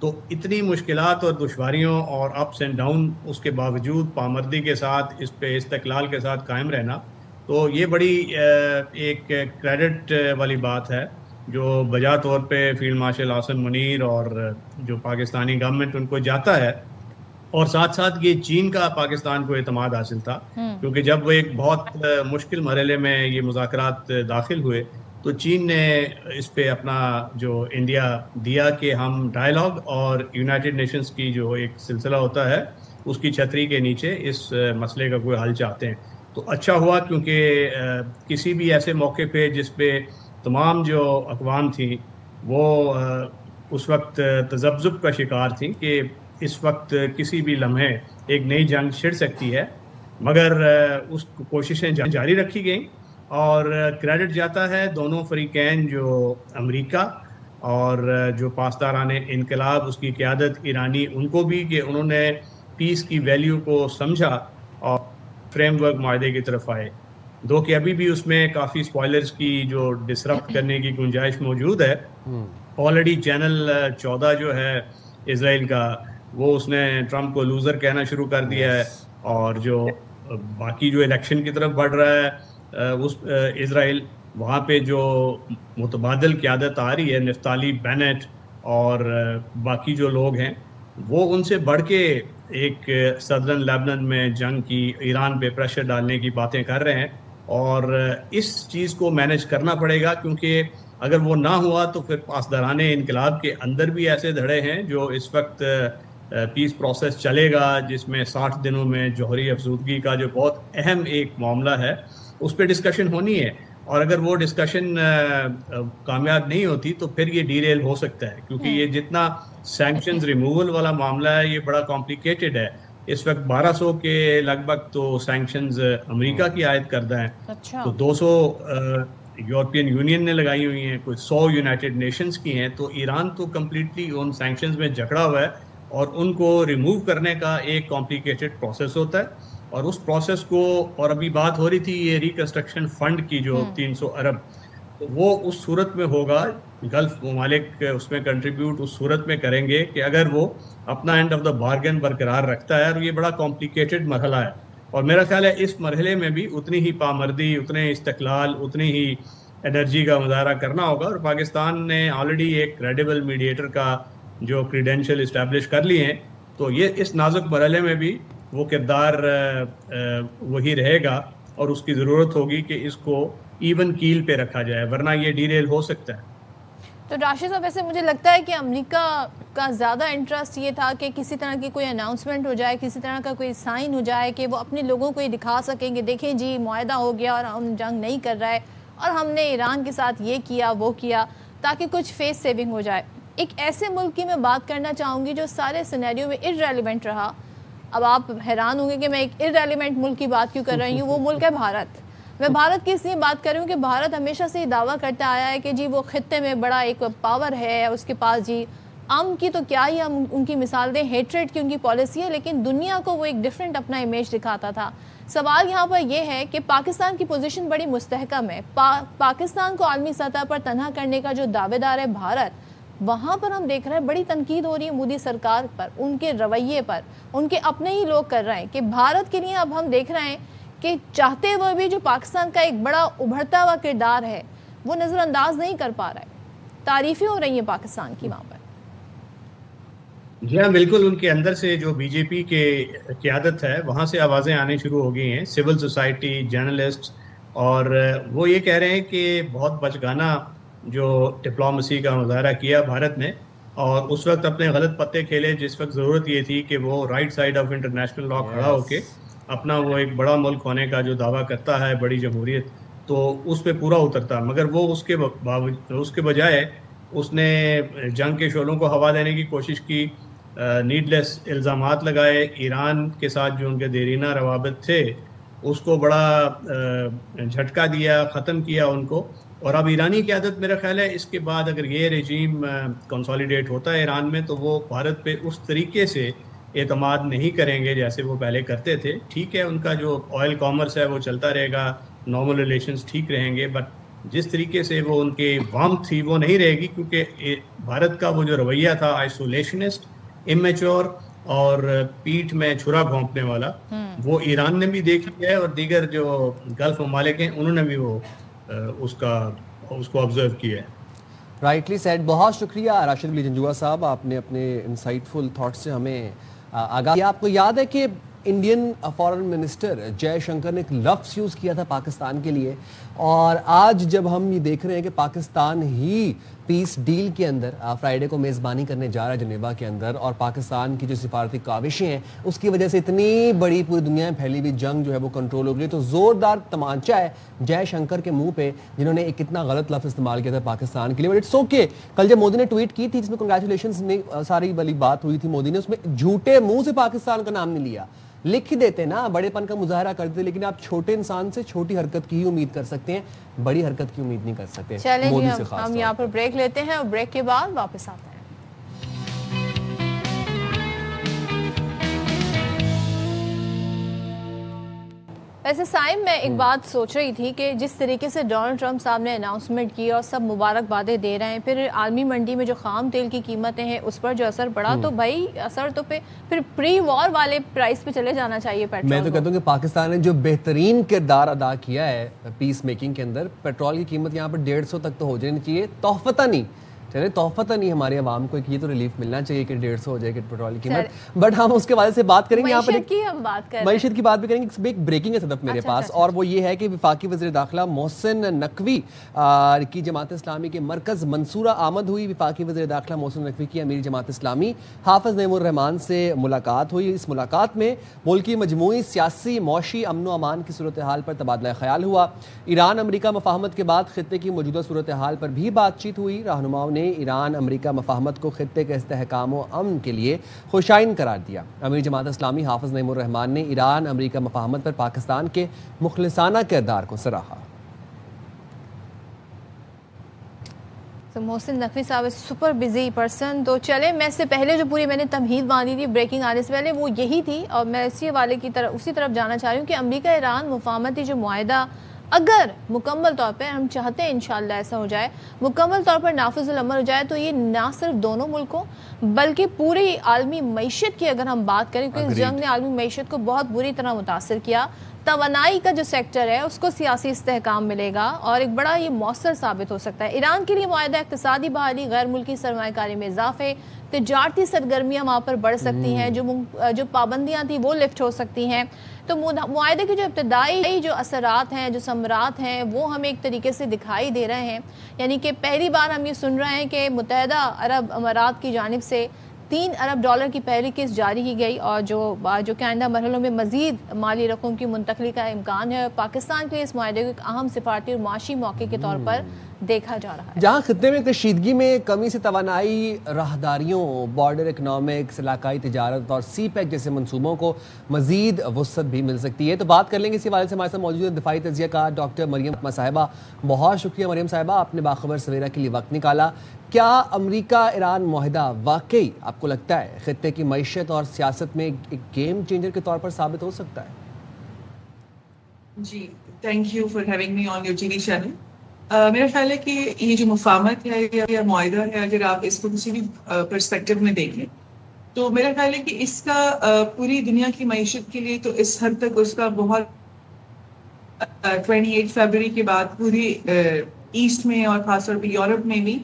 تو اتنی مشکلات اور دشواریوں اور اپس اینڈ ڈاؤن اس کے باوجود پامردی کے ساتھ اس پہ استقلال کے ساتھ قائم رہنا، تو یہ بڑی ایک کریڈٹ والی بات ہے جو بجا طور پہ فیلڈ مارشل عاصم منیر اور جو پاکستانی گورنمنٹ ان کو جاتا ہے. اور ساتھ ساتھ یہ چین کا پاکستان کو اعتماد حاصل تھا، کیونکہ جب وہ ایک بہت مشکل مرحلے میں یہ مذاکرات داخل ہوئے تو چین نے اس پہ اپنا جو انڈیا دیا کہ ہم ڈائیلاگ اور یونائٹڈ نیشنز کی جو ایک سلسلہ ہوتا ہے اس کی چھتری کے نیچے اس مسئلے کا کوئی حل چاہتے ہیں. تو اچھا ہوا، کیونکہ کسی بھی ایسے موقع پہ جس پہ تمام جو اقوام تھیں وہ اس وقت تذبذب کا شکار تھیں کہ اس وقت کسی بھی لمحے ایک نئی جنگ چھڑ سکتی ہے، مگر اس کوششیں جاری رکھی گئیں. اور کریڈٹ جاتا ہے دونوں فریقین، جو امریکہ اور جو پاسداران انقلاب اس کی قیادت ایرانی، ان کو بھی کہ انہوں نے پیس کی ویلیو کو سمجھا اور فریم ورک معاہدے کی طرف آئے. دو کہ ابھی بھی اس میں کافی سپوائلرز کی جو ڈسرپٹ کرنے کی گنجائش موجود ہے. آلریڈی چینل 14 جو ہے اسرائیل کا، وہ اس نے ٹرمپ کو لوزر کہنا شروع کر دیا ہے. اور جو باقی جو الیکشن کی طرف بڑھ رہا ہے اس اسرائیل، وہاں پہ جو متبادل قیادت آ رہی ہے، نفتالی بینٹ اور باقی جو لوگ ہیں، وہ ان سے بڑھ کے ایک صدرن لیبنان میں جنگ کی، ایران پہ پریشر ڈالنے کی باتیں کر رہے ہیں. اور اس چیز کو مینج کرنا پڑے گا، کیونکہ اگر وہ نہ ہوا تو پھر پاسداران انقلاب کے اندر بھی ایسے دھڑے ہیں جو اس وقت پیس پروسیس چلے گا جس میں 60 دنوں میں جوہری افزودگی کا جو بہت اہم ایک معاملہ ہے اس پہ ڈسکشن ہونی ہے، اور اگر وہ ڈسکشن کامیاب نہیں ہوتی تو پھر یہ ڈی ریل ہو سکتا ہے، کیونکہ یہ جتنا سینکشنز ریموول والا معاملہ ہے یہ بڑا کمپلیکیٹڈ ہے۔ اس وقت 1200 کے لگ بھگ تو سینکشنز امریکہ کی عائد کردہ ہیں، اچھا تو 200 یورپین یونین نے لگائی ہوئی ہیں، کوئی 100 یونائٹڈ نیشنز کی ہیں، تو ایران تو کمپلیٹلی ان سینکشنز میں جکڑا ہوا ہے، اور ان کو ریموو کرنے کا ایک کمپلیکیٹڈ پروسیس ہوتا ہے، اور اس پروسیس کو، اور ابھی بات ہو رہی تھی یہ ریکنسٹرکشن فنڈ کی جو 300 ارب، تو وہ اس صورت میں ہوگا، گلف ممالک اس میں کنٹریبیوٹ اس صورت میں کریں گے کہ اگر وہ اپنا اینڈ آف دا بارگن برقرار رکھتا ہے، اور یہ بڑا کمپلیکیٹڈ مرحلہ ہے، اور میرا خیال ہے اس مرحلے میں بھی اتنی ہی پامردی، اتنے استقلال، اتنی ہی انرجی کا مظاہرہ کرنا ہوگا، اور پاکستان نے آلریڈی ایک کریڈیبل میڈیٹر کا جو کریڈینشیل اسٹیبلش کر لیے ہیں، تو یہ اس نازک مرحلے میں بھی وہ کردار وہی رہے گا، اور اس کی ضرورت ہوگی کہ اس کو ایون کیل پہ رکھا جائے، ورنہ یہ ڈی ریل ہو سکتا ہے۔ تو راشد صاحب ویسے مجھے لگتا ہے کہ امریکہ کا زیادہ انٹرسٹ یہ تھا کہ کسی طرح کی کوئی اناؤنسمنٹ ہو جائے، کسی طرح کا کوئی سائن ہو جائے کہ وہ اپنے لوگوں کو یہ دکھا سکیں کہ دیکھیں جی معاہدہ ہو گیا اور ہم جنگ نہیں کر رہے، اور ہم نے ایران کے ساتھ یہ کیا وہ کیا، تاکہ کچھ فیس سیونگ ہو جائے۔ ایک ایسے ملک کی میں بات کرنا چاہوں گی جو سارے سینیریو میں ارریلیونٹ رہا۔ اب آپ حیران ہوں گے کہ میں ایک ارریلیونٹ ملک کی بات کیوں کر رہی ہوں، وہ ملک ہے بھارت۔ میں بھارت کی اس لیے بات کر رہی ہوں کہ بھارت ہمیشہ سے یہ دعویٰ کرتا آیا ہے کہ جی وہ خطے میں بڑا ایک پاور ہے اس کے پاس، جی امن کی تو کیا ہی ہم ان کی مثال دیں، ہیٹریڈ کی ان کی پالیسی ہے، لیکن دنیا کو وہ ایک ڈیفرنٹ اپنا امیج دکھاتا تھا۔ سوال یہاں پر یہ ہے کہ پاکستان کی پوزیشن بڑی مستحکم ہے، پاکستان کو عالمی سطح پر تنہا کرنے کا جو دعوے دار ہے بھارت، وہاں پر ہم دیکھ رہے ہیں بڑی تنقید ہو رہی ہے مودی سرکار پر، ان کے رویے پر، ان کے اپنے ہی لوگ کر رہے ہیں کہ بھارت کے لیے اب ہم دیکھ رہے ہیں کہ چاہتے ہوئے بھی جو پاکستان کا ایک بڑا ابھرتا ہوا کردار ہے وہ نظر انداز نہیں کر پا رہا ہے، تعریفیں ہو رہی ہیں پاکستان کی وہاں پر۔ جی ہاں بالکل، ان کے اندر سے جو بی جے پی کے قیادت ہے وہاں سے آوازیں آنے شروع ہو گئی ہیں، سول سوسائٹی، جرنلسٹ، اور وہ یہ کہہ رہے ہیں کہ بہت بچگانہ جو ڈپلومیسی کا مظاہرہ کیا بھارت نے، اور اس وقت اپنے غلط پتے کھیلے جس وقت ضرورت یہ تھی کہ وہ right side of international law کھڑا ہو کے اپنا وہ ایک بڑا ملک ہونے کا جو دعویٰ کرتا ہے، بڑی جمہوریت، تو اس پہ پورا اترتا، مگر وہ اس کے بجائے اس نے جنگ کے شعلوں کو ہوا دینے کی کوشش کی، نیڈلیس الزامات لگائے، ایران کے ساتھ جو ان کے دیرینہ روابط تھے اس کو بڑا جھٹکا دیا، ختم کیا ان کو، اور اب ایرانی قیادت میرا خیال ہے اس کے بعد اگر یہ رجیم کنسالیڈیٹ ہوتا ہے ایران میں تو وہ بھارت پہ اس طریقے سے اعتماد نہیں کریں گے جیسے وہ پہلے کرتے تھے۔ ٹھیک ہے ان کا جو آئل کامرس ہے وہ چلتا رہے گا، نارمل ریلیشنز ٹھیک رہیں گے، بٹ جس طریقے سے وہ ان کی وارمتھ تھی وہ نہیں رہے گی، کیونکہ بھارت کا وہ جو رویہ تھا آئسولیشنسٹ، امیچور اور پیٹھ میں چھرا گھونپنے والا، وہ ایران نے بھی دیکھ لیا ہے، اور دیگر جو گلف ممالک ہیں انہوں نے بھی وہ اس کو آبزرو کیا ہے۔ Rightly said. بہت شکریہ راشد علی جنجوعہ صاحب، آپ نے اپنے انسائٹفل تھاٹس سے ہمیں آگاہ کیا۔ آپ کو یاد ہے کہ انڈین فارن منسٹر جے شنکر نے ایک لفظ یوز کیا تھا پاکستان کے لیے، اور آج جب ہم یہ دیکھ رہے ہیں کہ پاکستان ہی پیس ڈیل کے اندر فرائیڈے کو میزبانی کرنے جا رہا ہے جنیوا کے اندر، اور پاکستان کی جو سفارتی کاوشیں ہیں اس کی وجہ سے اتنی بڑی پوری دنیا میں پھیلی ہوئی جنگ جو ہے وہ کنٹرول ہو گئی، تو زوردار تمانچہ ہے جے شنکر کے منہ پہ جنہوں نے ایک اتنا غلط لفظ استعمال کیا تھا پاکستان کے لیے۔ بٹ اٹس اوکے، کل جب مودی نے ٹویٹ کی تھی جس میں کنگریچولیشنز ساری والی بات ہوئی تھی، مودی نے اس میں جھوٹے منہ سے پاکستان کا نام نہیں لیا، لکھ دیتے نا، بڑے پن کا مظاہرہ کرتے، لیکن آپ چھوٹے انسان سے چھوٹی حرکت کی ہی امید کر سکتے ہیں، بڑی حرکت کی امید نہیں کر سکتے۔ چلیں جی ہم یہاں پر بریک لیتے ہیں اور بریک کے بعد واپس آتے ہیں۔ ویسے سائم میں ایک بات سوچ رہی تھی کہ جس طریقے سے ڈونلڈ ٹرمپ صاحب نے اناؤنسمنٹ کی اور سب مبارکبادیں دے رہے ہیں، پھر عالمی منڈی میں جو خام تیل کی قیمتیں ہیں اس پر جو اثر پڑا، تو بھائی اثر تو پھر پری وار والے پرائس پہ چلے جانا چاہیے پیٹرول۔ میں تو کہتا ہوں کہ پاکستان نے جو بہترین کردار ادا کیا ہے پیس میکنگ کے اندر، پیٹرول کی قیمت یہاں پر 150 تک تو ہو جانی چاہیے، تحفتہ نہیں، چلے تحفہ تو نہیں ہماری عوام کو کہ یہ تو ریلیف ملنا چاہیے کہ 150 ہو جائے کہ پیٹرول کی قیمت, بٹ ہم اس کے بارے سے بات کریں گے. یہاں پر معیشت کی بات بھی کریں گے. ایک بریکنگ ہے صدف میرے پاس, اور وہ یہ ہے کہ وفاقی وزیر داخلہ محسن نقوی کی جماعت اسلامی کے مرکز منصورہ آمد ہوئی. وفاقی وزیر داخلہ محسن نقوی کی امیر جماعت اسلامی حافظ نعیم الرحمان سے ملاقات ہوئی. اس ملاقات میں ملک کی مجموعی سیاسی معاشی امن و امان کی صورتحال پر تبادلہ خیال ہوا. ایران امریکہ مفاہمت کے بعد خطے کی موجودہ صورتحال پر بھی بات چیت ہوئی. رہنماؤں نے ایران امریکہ مفاہمت کو خطے کے استحکام و امن کے لیے خوشائن قرار دیا. امیر جماعت اسلامی حافظ نعیم الرحمان نے ایران امریکہ مفاہمت پر پاکستان کے مخلصانہ کردار کو سراہا. محسن نقوی صاحب سپر بزی پرسن. تو چلے میں اس سے پہلے جو پوری میں نے تمہید باندھی تھی بریکنگ آنے سے پہلے وہ یہی تھی, اور میں اسی طرف جانا چاہ رہی ہوں کہ امریکہ ایران مفاہمتی جو معاہدہ اگر مکمل طور پر, ہم چاہتے ہیں انشاءاللہ ایسا ہو جائے, مکمل طور پر نافذ العمل ہو جائے, تو یہ نہ صرف دونوں ملکوں بلکہ پوری عالمی معیشت کی اگر ہم بات کریں, کیونکہ اس جنگ نے عالمی معیشت کو بہت بری طرح متاثر کیا. توانائی کا جو سیکٹر ہے اس کو سیاسی استحکام ملے گا اور ایک بڑا یہ مؤثر ثابت ہو سکتا ہے. ایران کے لیے معاہدہ اقتصادی بحالی, غیر ملکی سرمایہ کاری میں اضافے, تجارتی سرگرمیاں وہاں پر بڑھ سکتی ہیں, جو پابندیاں تھیں وہ لفٹ ہو سکتی ہیں. تو معاہدے کے جو ابتدائی جو اثرات ہیں, جو ثمرات ہیں, وہ ہمیں ایک طریقے سے دکھائی دے رہے ہیں. یعنی کہ پہلی بار ہم یہ سن رہے ہیں کہ متحدہ عرب امارات کی جانب سے $3 ارب کی پہلی قسط جاری کی گئی, اور جو کہ آئندہ مرحلوں میں مزید مالی رقم کی منتقلی کا امکان ہے. پاکستان کے اس معاہدے کو ایک اہم سفارتی اور معاشی موقع کے طور پر دیکھا جا رہا ہے. جہاں خطے میں کشیدگی میں کمی سے توانائی, راہداریوں, بارڈر اکنامکس, علاقائی تجارت اور سی پیک جیسے منصوبوں کو مزید وسعت بھی مل سکتی ہے. تو بات کر لیں گے اسی حوالے سے. ہمارے ساتھ موجود ہے دفاعی تجزیہ کار ڈاکٹر مریم فاطمہ صاحبہ. بہت شکریہ مریم صاحبہ, آپ نے باخبر سویرا کے لیے وقت نکالا. کیا امریکہ ایران معاہدہ واقعی آپ کو لگتا ہے خطے کی معیشت اور سیاست میں ایک گیم چینجر کے طور پر ثابت ہو سکتا ہے؟ جی, thank you for having me on your T V channel. میرا خیال ہے کہ یہ جو مفاہمت ہے یا معاہدہ ہے, اگر آپ اس کو کسی بھی پرسپیکٹو میں دیکھیں تو میرا خیال ہے کہ اس کا پوری دنیا کی معیشت کے لیے تو اس حد تک اس کا بہت 28 فیبروری کے بعد پوری ایسٹ میں اور خاص طور پہ یورپ میں بھی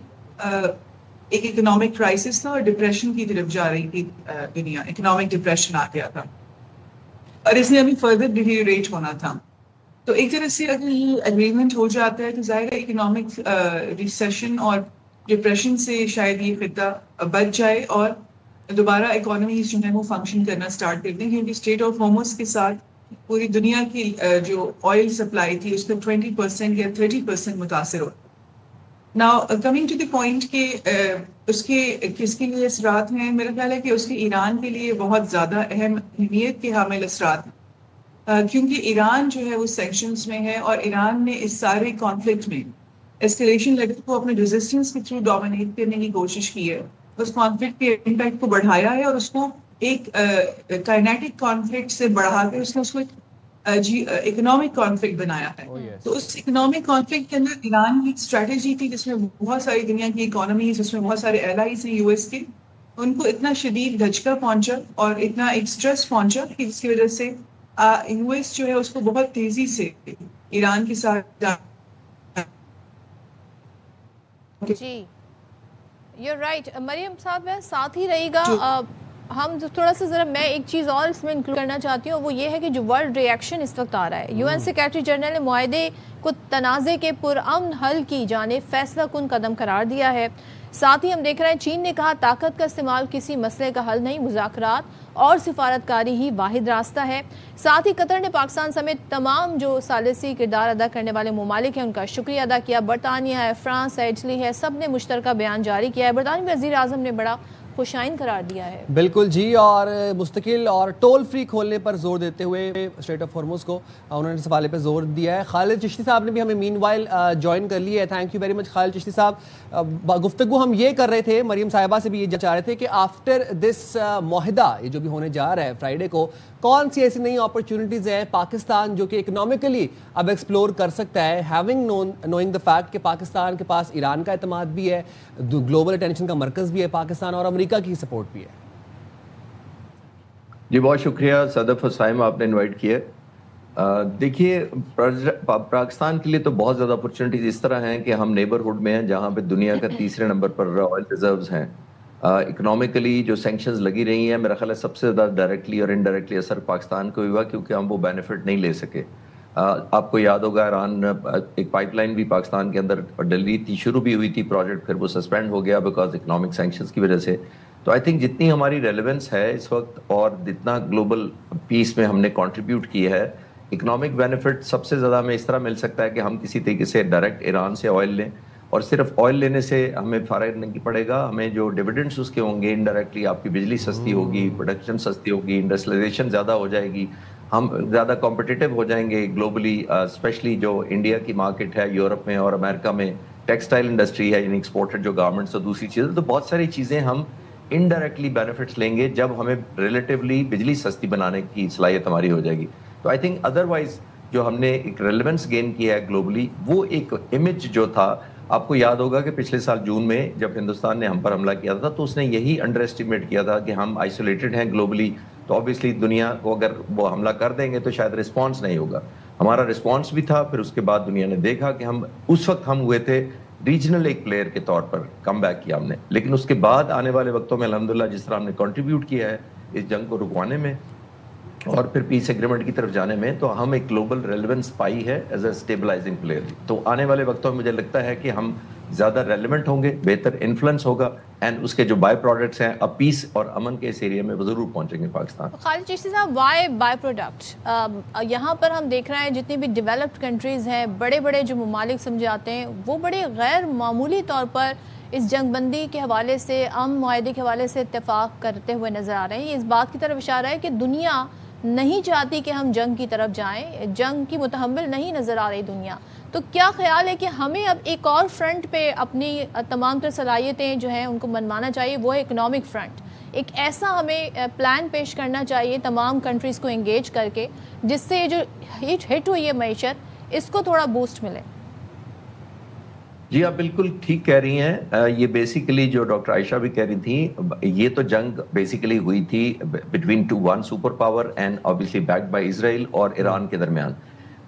ایک اکنامک کرائسس تھا اور ڈپریشن کی طرف جا رہی تھی دنیا. اکنامک ڈپریشن آ گیا تھا اور اس نے ابھی فردر ڈیٹیریٹ ہونا تھا. تو ایک طرح سے اگر یہ اگریمنٹ ہو جاتا ہے تو ظاہر ہے اکنامک ریسیشن اور ڈپریشن سے شاید یہ خطہ بچ جائے اور دوبارہ اکانومیز جو ہیں وہ فنکشن کرنا سٹارٹ کر دیں, کیونکہ اسٹریٹ آف ہارمز کے ساتھ پوری دنیا کی جو آئل سپلائی تھی اس کا 20% یا 30% متاثر ہو. Now coming to the point کہ اس کے کس کے لیے اثرات ہیں, میرا خیال ہے کہ اس کے ایران کے لیے بہت زیادہ اہم اہمیت کے حامل اثرات ہیں, کیونکہ ایران جو ہے وہ سینکشنز میں ہے اور ایران نے اس سارے کانفلکٹ میں اسکلیشن لیول کو اپنے ریزسٹنس کے تھرو ڈومینیٹ کرنے کی کوشش کی ہے. اس کانفلکٹ کے امپیکٹ کو بڑھایا ہے اور اس کو ایک کائنیٹک کانفلکٹ سے بڑھا کے اس نے اس کو اکنامک کانفلکٹ بنایا ہے. تو اس اکنامک کانفلکٹ کے اندر ایران کی اسٹریٹجی تھی جس میں بہت ساری دنیا کی اکانومیز, اس میں بہت سارے ایلائیز ہیں US کے, ان کو اتنا شدید دھچکا پہنچا اور اتنا ایک اسٹریس پہنچا کہ جس کی وجہ سے US جو ہے اس کو بہت تیزی سے ایران کے ساتھ. جی یو رائٹ مریم صاحب, ساتھ ہی رہی گا. ہم تھوڑا سا ذرا میں ایک چیز اور اس میں انکلوڈ کرنا چاہتی ہوں, وہ یہ ہے کہ جو ورلڈ ریئیکشن اس وقت آ رہا ہے, UN سیکریٹری جنرل نے معاہدے کو تنازع کے پرامن حل کی جانب فیصلہ کن قدم قرار دیا ہے. ساتھ ہی ہم دیکھ رہے ہیں چین نے کہا طاقت کا استعمال کسی مسئلے کا حل نہیں, مذاکرات اور سفارتکاری ہی واحد راستہ ہے. ساتھ ہی قطر نے پاکستان سمیت تمام جو ثالثی کردار ادا کرنے والے ممالک ہیں ان کا شکریہ ادا کیا. برطانیہ ہے, فرانس ہے, اٹلی ہے, سب نے مشترکہ بیان جاری کیا ہے. برطانوی وزیر اعظم نے بڑا خوشائن قرار دیا ہے. بالکل جی, اور مستقل اور ٹول فری کھولنے پر زور دیتے ہوئے اسٹریٹ آف ہارمز کو انہوں نے اس حوالے پہ زور دیا ہے. خالد چشتی صاحب نے بھی ہمیں مین وائل جوائن کر لی ہے. تھینک یو ویری مچ خالد چشتی صاحب. گفتگو ہم یہ کر رہے تھے, مریم صاحبہ سے بھی یہ چاہ رہے تھے کہ آفٹر دس معاہدہ یہ جو بھی ہونے جا رہا ہے فرائیڈے کو, کون سی ایسی نئی اپرچونٹیز ہیں پاکستان جو کہ اکنامکلی اب ایکسپلور کر سکتا ہے, ہیونگ نوئنگ دا فیکٹ کہ پاکستان کے پاس ایران کا اعتماد بھی ہے, گلوبل اٹینشن کا مرکز بھی ہے پاکستان, اور امریکہ کی سپورٹ بھی ہے. جی بہت شکریہ صدف اور سائم, آپ نے انوائٹ کیا. دیکھیے پاکستان کے لیے تو بہت زیادہ اپرچونٹیز اس طرح ہیں کہ ہم نیبرہڈ میں ہیں جہاں پہ دنیا کا تیسرے نمبر پر آئل ریزروز ہیں. اکنامکلی جو سینکشنز لگی رہی ہیں میرا خیال ہے سب سے زیادہ ڈائریکٹلی اور انڈائریکٹلی اثر پاکستان کو ہوا کیونکہ ہم وہ بینیفٹ نہیں لے سکے. آپ کو یاد ہوگا ایران ایک پائپ لائن بھی پاکستان کے اندر ڈلی تھی, شروع بھی ہوئی تھی پروجیکٹ, پھر وہ سسپینڈ ہو گیا بیکاز اکنامک سینکشنز کی وجہ سے. تو آئی تھنک جتنی ہماری ریلیونس ہے اس وقت اور جتنا گلوبل پیس میں ہم نے کنٹریبیوٹ کی ہے, اکنامک بینیفٹ سب سے زیادہ ہمیں اس طرح مل سکتا ہے کہ ہم کسی طریقے سے ڈائریکٹ ایران سے آئل لیں, اور صرف آئل لینے سے ہمیں فارغ نہیں پڑے گا, ہمیں جو ڈیویڈنڈس اس کے ہوں گے انڈائریکٹلی آپ کی بجلی سستی ہوگی, پروڈکشن سستی ہوگی, انڈسٹریلائزیشن زیادہ ہو جائے گی, ہم زیادہ کمپٹیٹیو ہو جائیں گے گلوبلی, اسپیشلی جو انڈیا کی مارکیٹ ہے یورپ میں اور امریکہ میں, ٹیکسٹائل انڈسٹری ہے یعنی ایکسپورٹڈ جو گارمنٹس اور دوسری چیزیں, تو بہت ساری چیزیں ہم انڈائریکٹلی بینیفٹس لیں گے جب ہمیں ریلیٹیولی بجلی سستی بنانے کی صلاحیت ہماری ہو جائے گی. تو آئی تھنک ادروائز جو ہم نے ایک ریلیونس گین کیا ہے گلوبلی, وہ ایک امیج جو تھا, آپ کو یاد ہوگا کہ پچھلے سال جون میں جب ہندوستان نے ہم پر حملہ کیا تھا تو اس نے یہی انڈر ایسٹیمیٹ کیا تھا کہ ہم آئسولیٹڈ ہیں گلوبلی, تو obviously دنیا کو اگر وہ حملہ کر دیں گے تو شاید رسپانس نہیں ہوگا. ہمارا رسپانس بھی تھا, پھر اس کے بعد دنیا نے دیکھا کہ ہم اس وقت ہم ہوئے تھے ریجنل ایک پلیئر کے طور پر, کم بیک کیا ہم نے, لیکن اس کے بعد آنے والے وقتوں میں الحمدللہ جس طرح ہم نے کنٹریبیوٹ کیا ہے اس جنگ کو رکوانے میں اور پھر پیس ایگریمنٹ کی طرف جانے میں, تو ہم ایک گلوبل ریلیونس پائی ہے ایز اے اسٹیبلائزنگ پلیئر. تو آنے والے وقتوں میں مجھے لگتا ہے کہ ہم زیادہ ریلیونٹ ہوں گے, بہتر انفلوئنس ہوگا, اینڈ اس کے جو بائی پروڈکٹس ہیں اب پیس اور امن کے اس ایریا میں وہ ضرور پہنچیں گے پاکستان. خالد چشتی صاحب, وائی بائی پروڈکٹ؟ یہاں پر ہم دیکھ رہے ہیں جتنی بھی ڈیولپڈ کنٹریز ہیں, بڑے بڑے جو ممالک سمجھے جاتے ہیں, وہ بڑے غیر معمولی طور پر اس جنگ بندی کے حوالے سے, امن معاہدے کے حوالے سے اتفاق کرتے ہوئے نظر آ رہے ہیں. یہ اس بات کی طرف اشارہ ہے کہ دنیا نہیں چاہتی کہ ہم جنگ کی طرف جائیں, جنگ کی متحمل نہیں نظر آ رہی دنیا. تو کیا خیال ہے کہ ہمیں اب ایک اور فرنٹ پہ اپنی تمام تر صلاحیتیں جو ہیں ان کو منوانا چاہیے, وہ ہے اکنامک فرنٹ. ایک ایسا ہمیں پلان پیش کرنا چاہیے تمام کنٹریز کو انگیج کر کے, جس سے جو ہٹ ہوئی ہے معیشت اس کو تھوڑا بوسٹ ملے. جی آپ بالکل ٹھیک کہہ رہی ہیں. یہ بیسیکلی جو ڈاکٹر عائشہ بھی کہہ رہی تھی, یہ تو جنگ بیسیکلی ہوئی تھی between one super power and obviously backed by Israel اور ایران کے درمیان.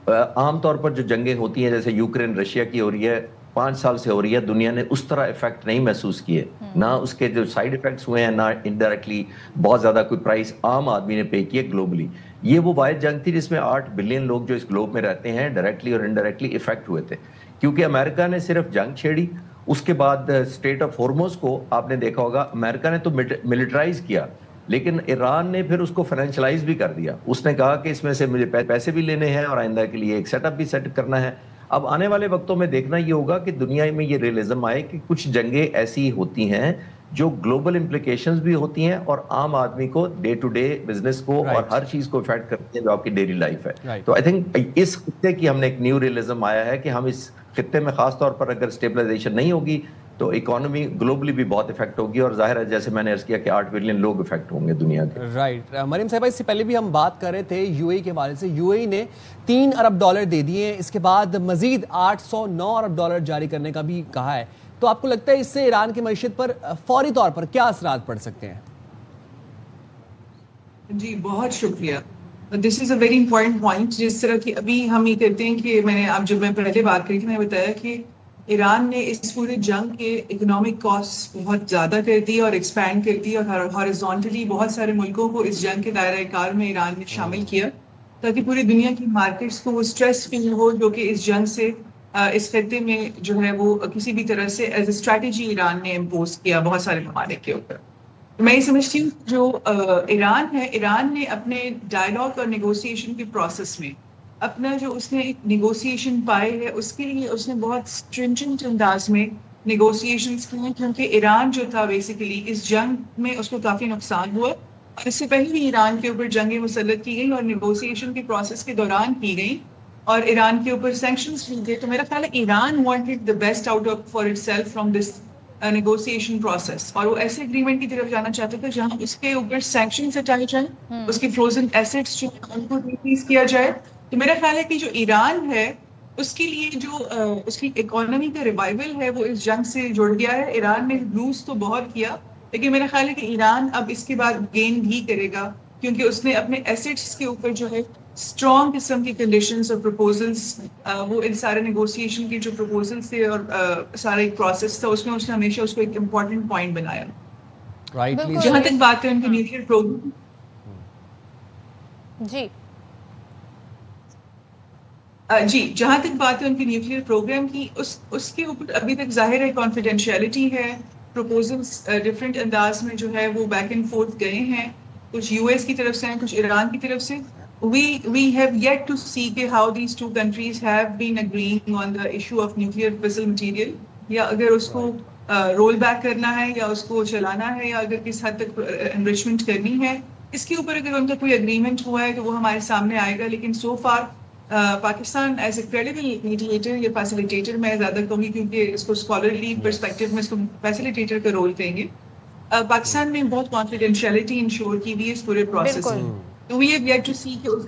عام طور پر جو جنگیں ہوتی ہیں جیسے یوکرین رشیا کی ہو رہی ہے, 5 سال سے ہو رہی ہے, دنیا نے اس طرح افیکٹ نہیں محسوس کیے, نہ اس کے جو سائیڈ افیکٹس ہوئے ہیں, نہ انڈائریکٹلی بہت زیادہ کوئی پرائس عام آدمی نے پے کیے گلوبلی. یہ وہ واحد جنگ تھی جس میں 8 بلین لوگ جو اس گلوب میں رہتے ہیں ڈائریکٹلی اور انڈائریکٹلی افیکٹ ہوئے تھے, کیونکہ امریکہ نے صرف جنگ چھیڑی. اس کے بعد اسٹریٹ آف ہارموز کو آپ نے دیکھا ہوگا, امریکہ نے تو ملٹرائز کیا, لیکن ایران نے پھر اس کو فائنینشلائز بھی کر دیا. اس نے کہا کہ اس میں سے مجھے پیسے بھی لینے ہیں اور آئندہ کے لیے ایک سیٹ اپ بھی سیٹ کرنا ہے. اب آنے والے وقتوں میں دیکھنا یہ ہوگا کہ دنیا میں یہ ریئلزم آئے کہ کچھ جنگیں ایسی ہوتی ہیں جو گلوبل امپلیکیشنز بھی ہوتی ہیں اور عام آدمی کو ڈے ٹو ڈے بزنس کو اور ہر چیز کو افیکٹ کرتی ہیں جو آپ کی ڈیلی لائف ہے. تو آئی تھنک اس خطے کی ہم نے ایک نیو ریئلزم آیا ہے کہ ہم اس خطے میں خاص طور پر اگر اسٹیبلائزیشن نہیں ہوگی تو اکانومی گلوبلی بھی بہت افیکٹ ہوگی, اور ظاہر ہے جیسے میں نے عرض کیا کہ 8 بلین لوگ افیکٹ ہوں گے دنیا کے. رائٹ. مریم صاحبہ, اس سے پہلے بھی ہم بات کر رہے تھے یو اے کے حوالے سے. یو اے نے $3 ارب دے دیے ہیں, اس کے بعد مزید $809 ارب جاری کرنے کا بھی کہا ہے. تو آپ کو لگتا ہے اس سے ایران کی معیشت پر فوری طور پر کیا اثرات پڑ سکتے ہیں؟ جی بہت شکریہ. دس از اے ویری امپورٹنٹ پوائنٹ. جس طرح کی ابھی ہم یہ کہتے ہیں کہ میں نے اب جب میں پہلے بات کری تھی میں نے بتایا کہ ایران نے اس پورے جنگ کے اکنامک کاسٹ بہت زیادہ کر دی اور ایکسپینڈ کر دی, اور ہارزونٹلی بہت سارے ملکوں کو اس جنگ کے دائرۂ کار میں ایران نے شامل کیا تاکہ پوری دنیا کی مارکیٹس کو وہ اسٹریس فیل ہو جو کہ اس جنگ سے اس خطے میں جو ہے وہ کسی بھی طرح سے ایز اے اسٹریٹجی ایران نے امپوز کیا بہت سارے ممالک کے اوپر. میں یہ سمجھتی ہوں جو ایران ہے, ایران نے اپنے ڈائلاگ اور نیگوسیشن کے پروسیس میں اپنا جو اس نے ایک نیگوسیشن پائے ہے اس کے لیے اس نے بہت اسٹرنجنٹ انداز میں نیگوسیشنز کی ہیں, کیونکہ ایران جو تھا بیسیکلی اس جنگ میں اس کو کافی نقصان ہوا. اس سے پہلے بھی ایران کے اوپر جنگیں مسلط کی گئی اور نیگوسیشن کے پروسیس کے دوران کی گئی اور ایران کے اوپر سینکشنز بھی گئے. تو میرا خیال ہے Iran wanted the best out of for it self from this negotiation process, اور وہ ایسے اگریمنٹ کی طرف جانا چاہتے تھے جہاں اس کے اوپر سینکشنز ہٹائے جائیں, اس کی فروزن ایسیٹس جو ان کو ریلیز کیا جائے. تو میرا خیال ہے کہ جو ایران ہے اس کے لیے جو اس کی اکانومی کا ریوائول ہے وہ اس جنگ سے جڑ گیا ہے. ایران نے لوز تو بہت کیا, لیکن میرا خیال ہے کہ ایران اب اس کے بعد گین بھی کرے گا, کیونکہ اس نے اپنے ایسیٹس کے اوپر جو ہے اسٹرانگ قسم کی کنڈیشنز اور پروپوزلس، وہ ان سارے نیگوسیشن کے جو پروپوزلس تھے اور سارا ایک پروسیس تھا، اس میں اس نے ہمیشہ اس کو ایک امپورٹنٹ پوائنٹ بنایا. رائٹلی جہاں تک بات ہے ان کے نیوکلیئر پروگرام، جی جہاں تک بات ہے ان کے نیوکلیئر پروگرام کی، اس کے اوپر ابھی تک ظاہر ہے کانفیڈینشیلٹی ہے. پروپوزلس ڈفرینٹ انداز میں جو ہے وہ بیک اینڈ فورتھ گئے ہیں، کچھ یو ایس کی طرف سے ہیں، کچھ ایران کی طرف سے. We have yet to see how these two countries have been agreeing on the issue of nuclear fissile material. یا اگر اس کو رول بیک کرنا ہے یا اس کو چلانا ہے یا اگر کس حد تک انرچمنٹ کرنی ہے، اس کے اوپر اگر ان کا کوئی اگریمنٹ ہوا ہے تو وہ ہمارے سامنے آئے گا. لیکن so far Pakistan as a credible mediator یا فیسیلیٹیٹر، میں زیادہ کہوں گی کیونکہ اس کو اسکالرلی پرسپیکٹو میں اس کو فیسیلیٹیٹر کا رول دیں گے، پاکستان نے بہت کانفیڈینشیلٹی انشور کی ہوئی اس پورے پروسیس میں. تو وی ہیو یٹ ٹو سی کہ اس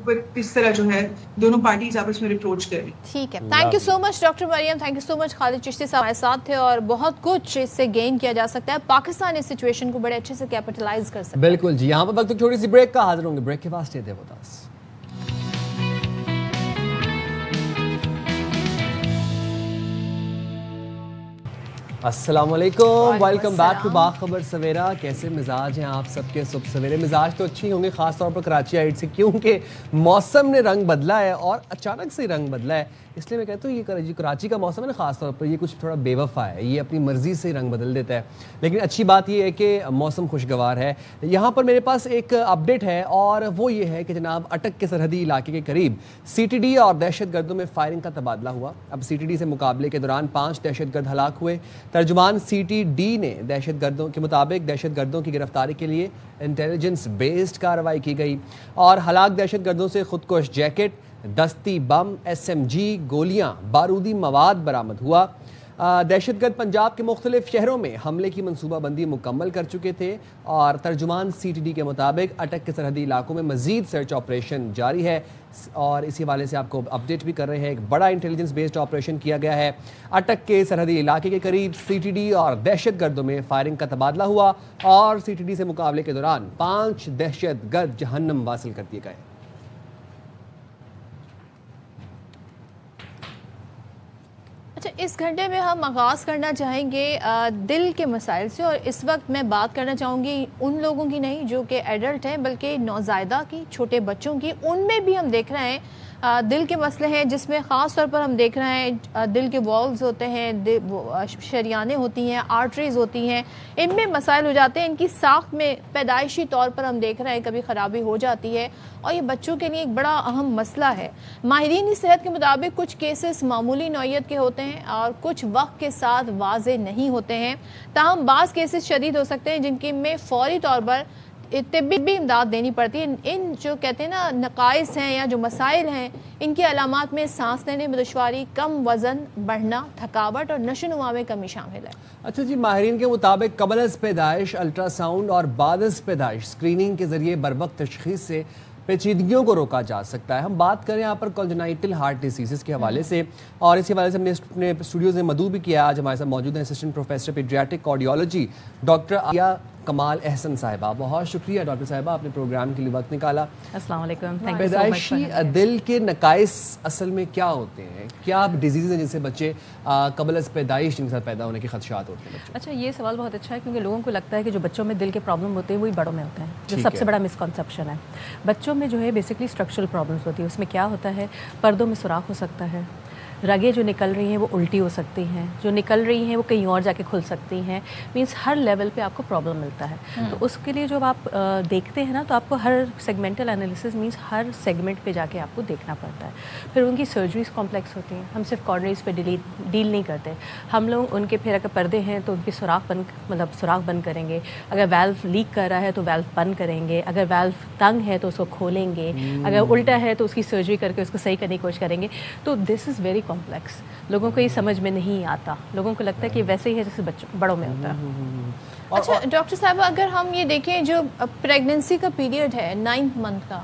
پر کس طرح جو ہے دونوں پارٹیز آپس میں اپروچ کر رہی. ٹھیک ہے، thank you so much doctor Maryam, thank you so much. Khalid Chishti sahab ہمارے ساتھ تھے اور بہت کچھ اس سے گین کیا جا سکتا ہے. پاکستان اس سچویشن کو بڑے اچھے سے کیپٹلائز کر سکتا ہے. بالکل جی. یہاں پر وقت چھوٹی سی بریک کا، حاضر ہوں گے بریک کے بعد. Stay there with us. السلام علیکم، ویلکم بیک ٹو باخبر سویرا. کیسے مزاج ہیں آپ سب کے؟ صبح سویرے مزاج تو اچھی ہوں گے، خاص طور پر کراچی آئٹ سے، کیونکہ موسم نے رنگ بدلا ہے اور اچانک سے رنگ بدلا ہے. اس لیے میں کہتا ہوں یہ کراچی کا موسم ہے نا، خاص طور پر یہ کچھ تھوڑا بے وفا ہے، یہ اپنی مرضی سے رنگ بدل دیتا ہے. لیکن اچھی بات یہ ہے کہ موسم خوشگوار ہے. یہاں پر میرے پاس ایک اپڈیٹ ہے اور وہ یہ ہے کہ جناب اٹک کے سرحدی علاقے کے قریب سی ٹی ڈی اور دہشت گردوں میں فائرنگ کا تبادلہ ہوا. اب سی ٹی ڈی سے مقابلے کے دوران 5 دہشت گرد ہلاک ہوئے. ترجمان سی ٹی ڈی نے دہشت گردوں کے مطابق دہشت گردوں کی گرفتاری کے لیے انٹیلیجنس بیسڈ کارروائی کی گئی اور ہلاک دہشت گردوں سے خودکش جیکٹ، دستی بم، ایس ایم جی، گولیاں، بارودی مواد برآمد ہوا. دہشت گرد پنجاب کے مختلف شہروں میں حملے کی منصوبہ بندی مکمل کر چکے تھے اور ترجمان سی ٹی ڈی کے مطابق اٹک کے سرحدی علاقوں میں مزید سرچ آپریشن جاری ہے. اور اسی حوالے سے آپ کو اپڈیٹ بھی کر رہے ہیں، ایک بڑا انٹیلیجنس بیسڈ آپریشن کیا گیا ہے. اٹک کے سرحدی علاقے کے قریب سی ٹی ڈی اور دہشت گردوں میں فائرنگ کا تبادلہ ہوا اور سی ٹی ڈی سے مقابلے کے دوران 5 دہشت گرد جہنم واصل کر دیے گئے. اچھا، اس گھنٹے میں ہم آغاز کرنا چاہیں گے دل کے مسائل سے، اور اس وقت میں بات کرنا چاہوں گی ان لوگوں کی نہیں جو کہ ایڈلٹ ہیں، بلکہ نوزائیدہ کی، چھوٹے بچوں کی. ان میں بھی ہم دیکھ رہے ہیں دل کے مسئلے ہیں، جس میں خاص طور پر ہم دیکھ رہے ہیں دل کے والز ہوتے ہیں، شریانیں ہوتی ہیں، آرٹریز ہوتی ہیں، ان میں مسائل ہو جاتے ہیں. ان کی ساخت میں پیدائشی طور پر ہم دیکھ رہے ہیں کبھی خرابی ہو جاتی ہے اور یہ بچوں کے لیے ایک بڑا اہم مسئلہ ہے. ماہرین صحت کے مطابق کچھ کیسز معمولی نوعیت کے ہوتے ہیں اور کچھ وقت کے ساتھ واضح نہیں ہوتے ہیں، تاہم بعض کیسز شدید ہو سکتے ہیں جن کی میں فوری طور پر طبی امداد دینی پڑتی ہے. ان جو کہتے ہیں نا نقائص ہیں یا جو مسائل ہیں، ان کی علامات میں سانس لینے میں دشواری، کم وزن بڑھنا، تھکاوٹ اور نشو و نما میں کمی شامل ہے. اچھا جی، ماہرین کے مطابق قبل از پیدائش الٹرا ساؤنڈ اور بعد از پیدائش اسکریننگ کے ذریعے بروقت تشخیص سے پیچیدگیوں کو روکا جا سکتا ہے. ہم بات کریں یہاں پر کانجنائٹل ہارٹ ڈیزیزز کے حوالے سے، اور اسی حوالے سے ہم نے اپنے اسٹوڈیوز میں مدعو بھی کیا. آج ہمارے ساتھ موجود ہیں assistant professor paediatric cardiology doctor Aliya Kamal Ahsan sahiba. بہت شکریہ ڈاکٹر صاحبہ، آپ نے پروگرام کے لیے وقت نکالا. السلام علیکم. پیدائشی دل کے نقائص اصل میں کیا ہوتے ہیں؟ کیا ڈیزیز ہیں جن سے بچے قبل از پیدائش جن کے ساتھ پیدا ہونے کے خدشات ہوتے ہیں بچوں؟ اچھا، یہ سوال بہت اچھا ہے کیونکہ لوگوں کو لگتا ہے کہ جو بچوں میں دل کے پرابلم ہوتے ہیں وہی بڑوں میں ہوتے ہیں، جو سب سے بڑا مسکنسیپشن ہے. بچوں میں جو ہے بیسکلی اسٹرکچرل پرابلمس ہوتی ہے. اس میں کیا ہوتا ہے، پردوں میں سوراخ ہو سکتا ہے، رگیں جو نکل رہی ہیں وہ الٹی ہو سکتی ہیں، جو نکل رہی ہیں وہ کہیں اور جا کے کھل سکتی ہیں. مینس ہر لیول پہ آپ کو پرابلم ملتا ہے. تو اس کے لیے جب آپ دیکھتے ہیں نا تو آپ کو ہر سیگمنٹل انالیسس مینس ہر سیگمنٹ پہ جا کے آپ کو دیکھنا پڑتا ہے. پھر ان کی سرجریز کمپلیکس ہوتی ہیں. ہم صرف کارنریز پہ ڈیل نہیں کرتے، ہم لوگ ان کے پھر اگر پردے ہیں تو ان کے سوراخ بند کریں گے. اگر ویلو لیک کر رہا ہے تو ویلو بند کریں گے. اگر ویلو تنگ ہے تو اس کو کھولیں گے. اگر الٹا ہے تو اس کی سرجری کر کے اس کو صحیح کرنے کی کوشش کریں گے. تو دس از ویری کمپلیکس. لوگوں کو یہ سمجھ میں نہیں آتا. لوگوں کو لگتا ہے کہ ویسے ہی ہے جیسے بڑوں میں ہوتا ہے. اچھا ڈاکٹر صاحب، اگر ہم یہ دیکھیں جو پریگننسی کا پیریڈ ہے 9 منتھ کا،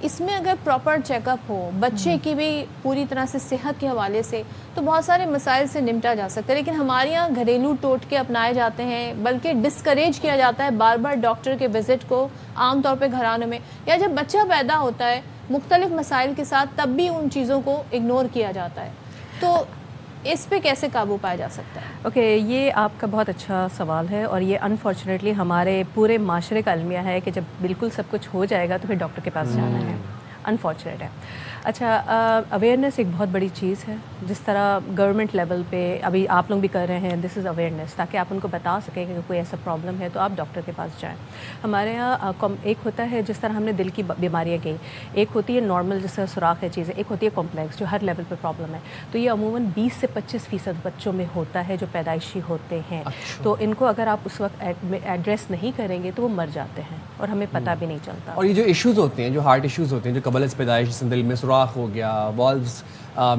اس میں اگر پراپر چیک اپ ہو بچے کی بھی پوری طرح سے صحت کے حوالے سے، تو بہت سارے مسائل سے نمٹا جا سکتا ہے. لیکن ہمارے یہاں گھریلو ٹوٹکے اپنائے جاتے ہیں، بلکہ ڈسکریج کیا جاتا ہے بار بار ڈاکٹر کے وزٹ کو عام طور پہ گھرانوں میں، یا جب بچہ پیدا ہوتا ہے مختلف مسائل کے ساتھ تب بھی ان چیزوں کو اگنور کیا جاتا ہے. تو اس پہ کیسے قابو پایا جا سکتا ہے؟ اوکے، یہ آپ کا بہت اچھا سوال ہے، اور یہ انفارچونیٹلی ہمارے پورے معاشرے کا المیہ ہے کہ جب بالکل سب کچھ ہو جائے گا تو پھر ڈاکٹر کے پاس جانا ہے. انفارچونیٹ ہے. اچھا، اویئرنیس ایک بہت بڑی چیز ہے. جس طرح گورنمنٹ لیول پہ ابھی آپ لوگ بھی کر رہے ہیں، دس از اویئرنیس، تاکہ آپ ان کو بتا سکیں کہ کوئی ایسا پرابلم ہے تو آپ ڈاکٹر کے پاس جائیں. ہمارے یہاں ایک ہوتا ہے جس طرح ہم نے دل کی بیماریاں گئی، ایک ہوتی ہے نارمل جس طرح سوراخ ہے چیزیں، ایک ہوتی ہے کمپلیکس جو ہر لیول پہ پرابلم ہے. تو یہ عموماً 20 سے 25% بچوں میں ہوتا ہے جو پیدائشی ہوتے ہیں. تو ان کو اگر آپ اس وقت ایڈریس نہیں کریں گے تو وہ مر جاتے ہیں اور ہمیں پتہ بھی نہیں چلتا. اور یہ جو ایشوز ہوتے ہیں، جو ہارٹ ایشوز ہوتے ہیں، جو قبل از پیدائش جس دل میں سوراخ ہو گیا، والوز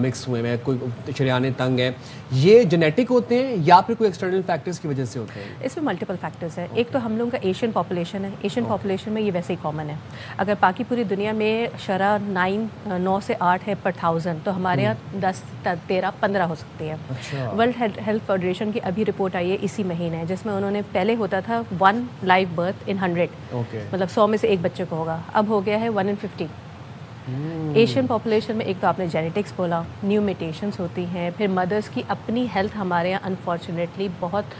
مکس ہوئے میں، کوئی شریانے تنگ ہیں، یہ جینیٹک ہوتے ہیں یا پھر کوئی ایکسٹرنل فیکٹرز کی وجہ سے ہوتے ہیں؟ اس میں ملٹیپل فیکٹرز ہیں. ایک تو ہم لوگوں کا ایشین پاپولیشن ہے. ایشین پاپولیشن میں یہ ویسے ہی کامن ہے. اگر باقی پوری دنیا میں شرح 9 سے 8 ہے پر 1000، تو ہمارے یہاں 10 13 15 ہو سکتی ہے. ورلڈ ہیلتھ فیڈریشن کی ابھی رپورٹ آئی ہے اسی مہینے، جس میں انہوں نے پہلے ہوتا تھا 1 لائیو برتھ ان 100، مطلب 100 میں سے ایک بچے کو ہوگا، اب ہو گیا ہے 1 in 50. ایشین پاپولیشن میں ایک تو آپ نے جینیٹکس بولا، نیو میٹیشنس ہوتی ہیں، پھر مدرس کی اپنی ہیلتھ ہمارے یہاں انفارچونیٹلی بہت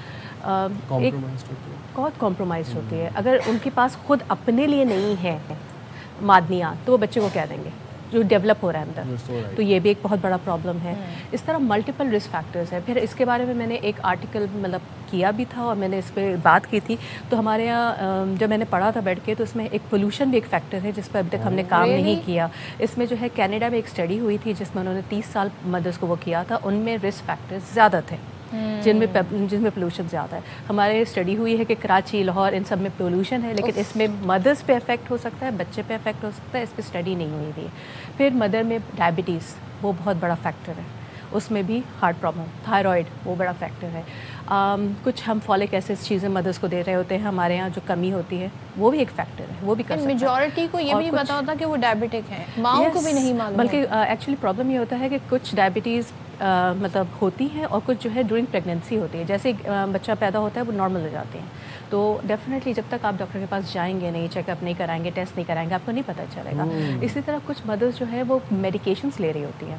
کمپرومائز ہوتی ہے. اگر ان کے پاس خود اپنے لیے نہیں ہے معدنیات تو وہ بچے کو کیا دیں گے جو ڈیولپ ہو رہا ہے اندر. تو یہ بھی ایک بہت بڑا پرابلم ہے. اس طرح ملٹیپل رسک فیکٹرز ہیں. پھر اس کے بارے میں میں نے ایک آرٹیکل مطلب کیا بھی تھا اور میں نے اس پہ بات کی تھی. تو ہمارے یہاں جب میں نے پڑھا تھا بیٹھ کے تو اس میں ایک پولوشن بھی ایک فیکٹر ہے جس پہ اب تک ہم نے کام نہیں کیا. اس میں جو ہے کینیڈا میں ایک اسٹڈی ہوئی تھی جس میں انہوں نے 30 سال مدرس کو وہ کیا تھا، ان میں رسک فیکٹرز زیادہ تھے جن میں پولوشن زیادہ ہے. ہمارے اسٹڈی ہوئی ہے کہ کراچی، لاہور، ان سب میں پولوشن ہے، لیکن اس میں مدرس پہ افیکٹ ہو سکتا ہے، بچے پہ افیکٹ ہو سکتا ہے، اس پہ اسٹڈی نہیں ہوئی تھی. پھر مدر میں ڈائبٹیز وہ بہت بڑا فیکٹر ہے، اس میں بھی ہارٹ پرابلم، تھائرائڈ وہ بڑا فیکٹر ہے. کچھ ہم فولک ایسڈ چیزیں مدرس کو دے رہے ہوتے ہیں، ہمارے یہاں جو کمی ہوتی ہے وہ بھی ایک فیکٹر ہے، وہ بھی کر سکتا ہے. میجورٹی کو یہ بھی نہیں پتا ہوتا کہ وہ ڈائبٹک ہیں، ماؤں کو بھی نہیں معلوم. بلکہ ایکچولی پرابلم یہ ہوتا ہے کہ کچھ ڈائبٹیز مطلب ہوتی ہیں اور کچھ جو ہے ڈورنگ پریگنینسی ہوتی ہے. جیسے بچہ پیدا ہوتا ہے وہ نارمل ہو جاتے ہیں. تو ڈیفینیٹلی جب تک آپ ڈاکٹر کے پاس جائیں گے نہیں، چیک اپ نہیں کرائیں گے، ٹیسٹ نہیں کرائیں گے، آپ کو نہیں پتہ چلے گا. اسی طرح کچھ مدرس جو ہے وہ میڈیکیشنس لے رہی ہوتی ہیں،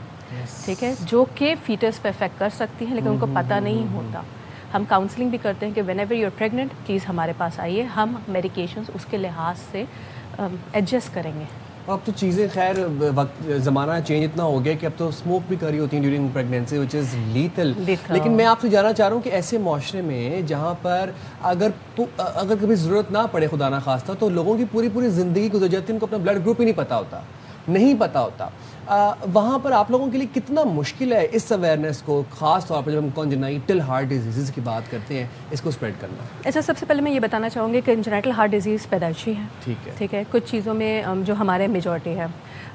ٹھیک ہے، جو کہ فیٹس پہ افیکٹ کر سکتی ہیں، لیکن ان کو پتہ نہیں ہوتا. ہم کاؤنسلنگ بھی کرتے ہیں کہ whenever you are pregnant please ہمارے پاس آئیے، ہم میڈیکیشنس اس کے لحاظ سے ایڈجسٹ کریں گے. اب تو چیزیں خیر وقت زمانہ چینج اتنا ہو گیا کہ اب تو اسموک بھی کری ہوتی ہیں ڈیورنگ پریگنینسی وچ از لیتل. لیکن میں آپ سے جاننا چاہ رہا ہوں کہ ایسے معاشرے میں جہاں پر اگر کبھی ضرورت نہ پڑے خدا نخواستہ تو لوگوں کی پوری زندگی گزر جاتی ہے، ان کو اپنا بلڈ گروپ ہی نہیں پتہ ہوتا. وہاں پر آپ لوگوں کے لیے کتنا مشکل ہے اس اویئرنیس کو، خاص طور پر جب ہم کانجنائٹل ہارٹ ڈیزیز کی بات کرتے ہیں، اس کو اسپریڈ کرنا؟ ایسا سب سے پہلے میں یہ بتانا چاہوں گی کہ کنجنائٹل ہارٹ ڈیزیز پیدائشی ہے، ٹھیک ہے. کچھ چیزوں میں جو ہمارے میجورٹی ہے،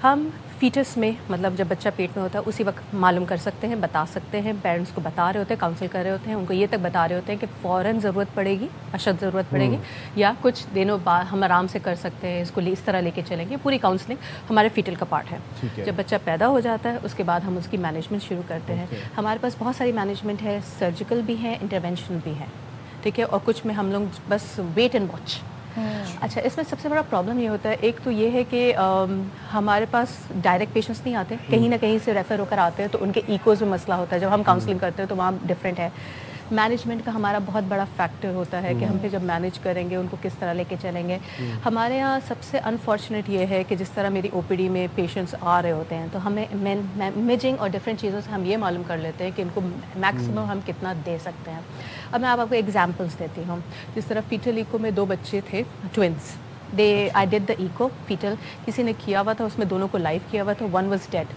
ہم فیٹس میں مطلب جب بچہ پیٹ میں ہوتا ہے اسی وقت معلوم کر سکتے ہیں، بتا سکتے ہیں، پیرنٹس کو بتا رہے ہوتے ہیں، کاؤنسل کر رہے ہوتے ہیں، ان کو یہ تک بتا رہے ہوتے ہیں کہ فوراً ضرورت پڑے گی، اشد ضرورت پڑے گی، یا کچھ دنوں بعد ہم آرام سے کر سکتے ہیں، اس کو اس طرح لے کے چلیں گے. پوری کاؤنسلنگ ہمارے فیٹل کا پارٹ ہے. جب بچہ پیدا ہو جاتا ہے اس کے بعد ہم اس کی مینجمنٹ شروع کرتے ہیں. ہمارے پاس بہت ساری مینجمنٹ ہے، سرجیکل بھی ہے، انٹرونشنل بھی ہے، ٹھیک ہے، اور کچھ میں ہم لوگ بس ویٹ اینڈ واچ. اچھا، اس میں سب سے بڑا پرابلم یہ ہوتا ہے، ایک تو یہ ہے کہ ہمارے پاس ڈائریکٹ پیشنٹس نہیں آتے، کہیں نہ کہیں سے ریفر ہو کر آتے ہیں، تو ان کے ایکوز میں مسئلہ ہوتا ہے. جب ہم کاؤنسلنگ کرتے ہیں تو وہاں ڈفرینٹ ہے. مینجمنٹ کا ہمارا بہت بڑا فیکٹر ہوتا ہے کہ ہم پہ جب مینیج کریں گے ان کو کس طرح لے کے چلیں گے. ہمارے یہاں سب سے انفارچونیٹ یہ ہے کہ جس طرح میری او پی ڈی میں پیشنٹس آ رہے ہوتے ہیں تو ہمیں امیجنگ اور ڈفرینٹ چیزوں سے ہم یہ معلوم کر لیتے ہیں کہ ان کو میکسیمم ہم کتنا دے سکتے ہیں. اب میں آپ کو ایگزامپلس دیتی ہوں. جس طرح فیٹل ایکو میں 2 بچے تھے twins, I did the echo fetal, کسی نے کیا ہوا تھا، اس میں دونوں کو لائف کیا ہوا تھا، 1 واز ڈیڈ.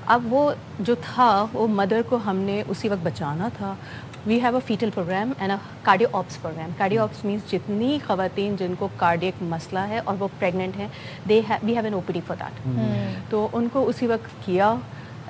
اب وہ جو تھا وہ مدر کو ہم نے اسی وقت بچانا تھا. We have a fetal program and a cardio ops program. Cardio ops means جتنی خواتین جن کو کارڈیک مسئلہ ہے اور وہ پریگننٹ ہیں، we have an O P D for that. تو ان کو اسی وقت کیا،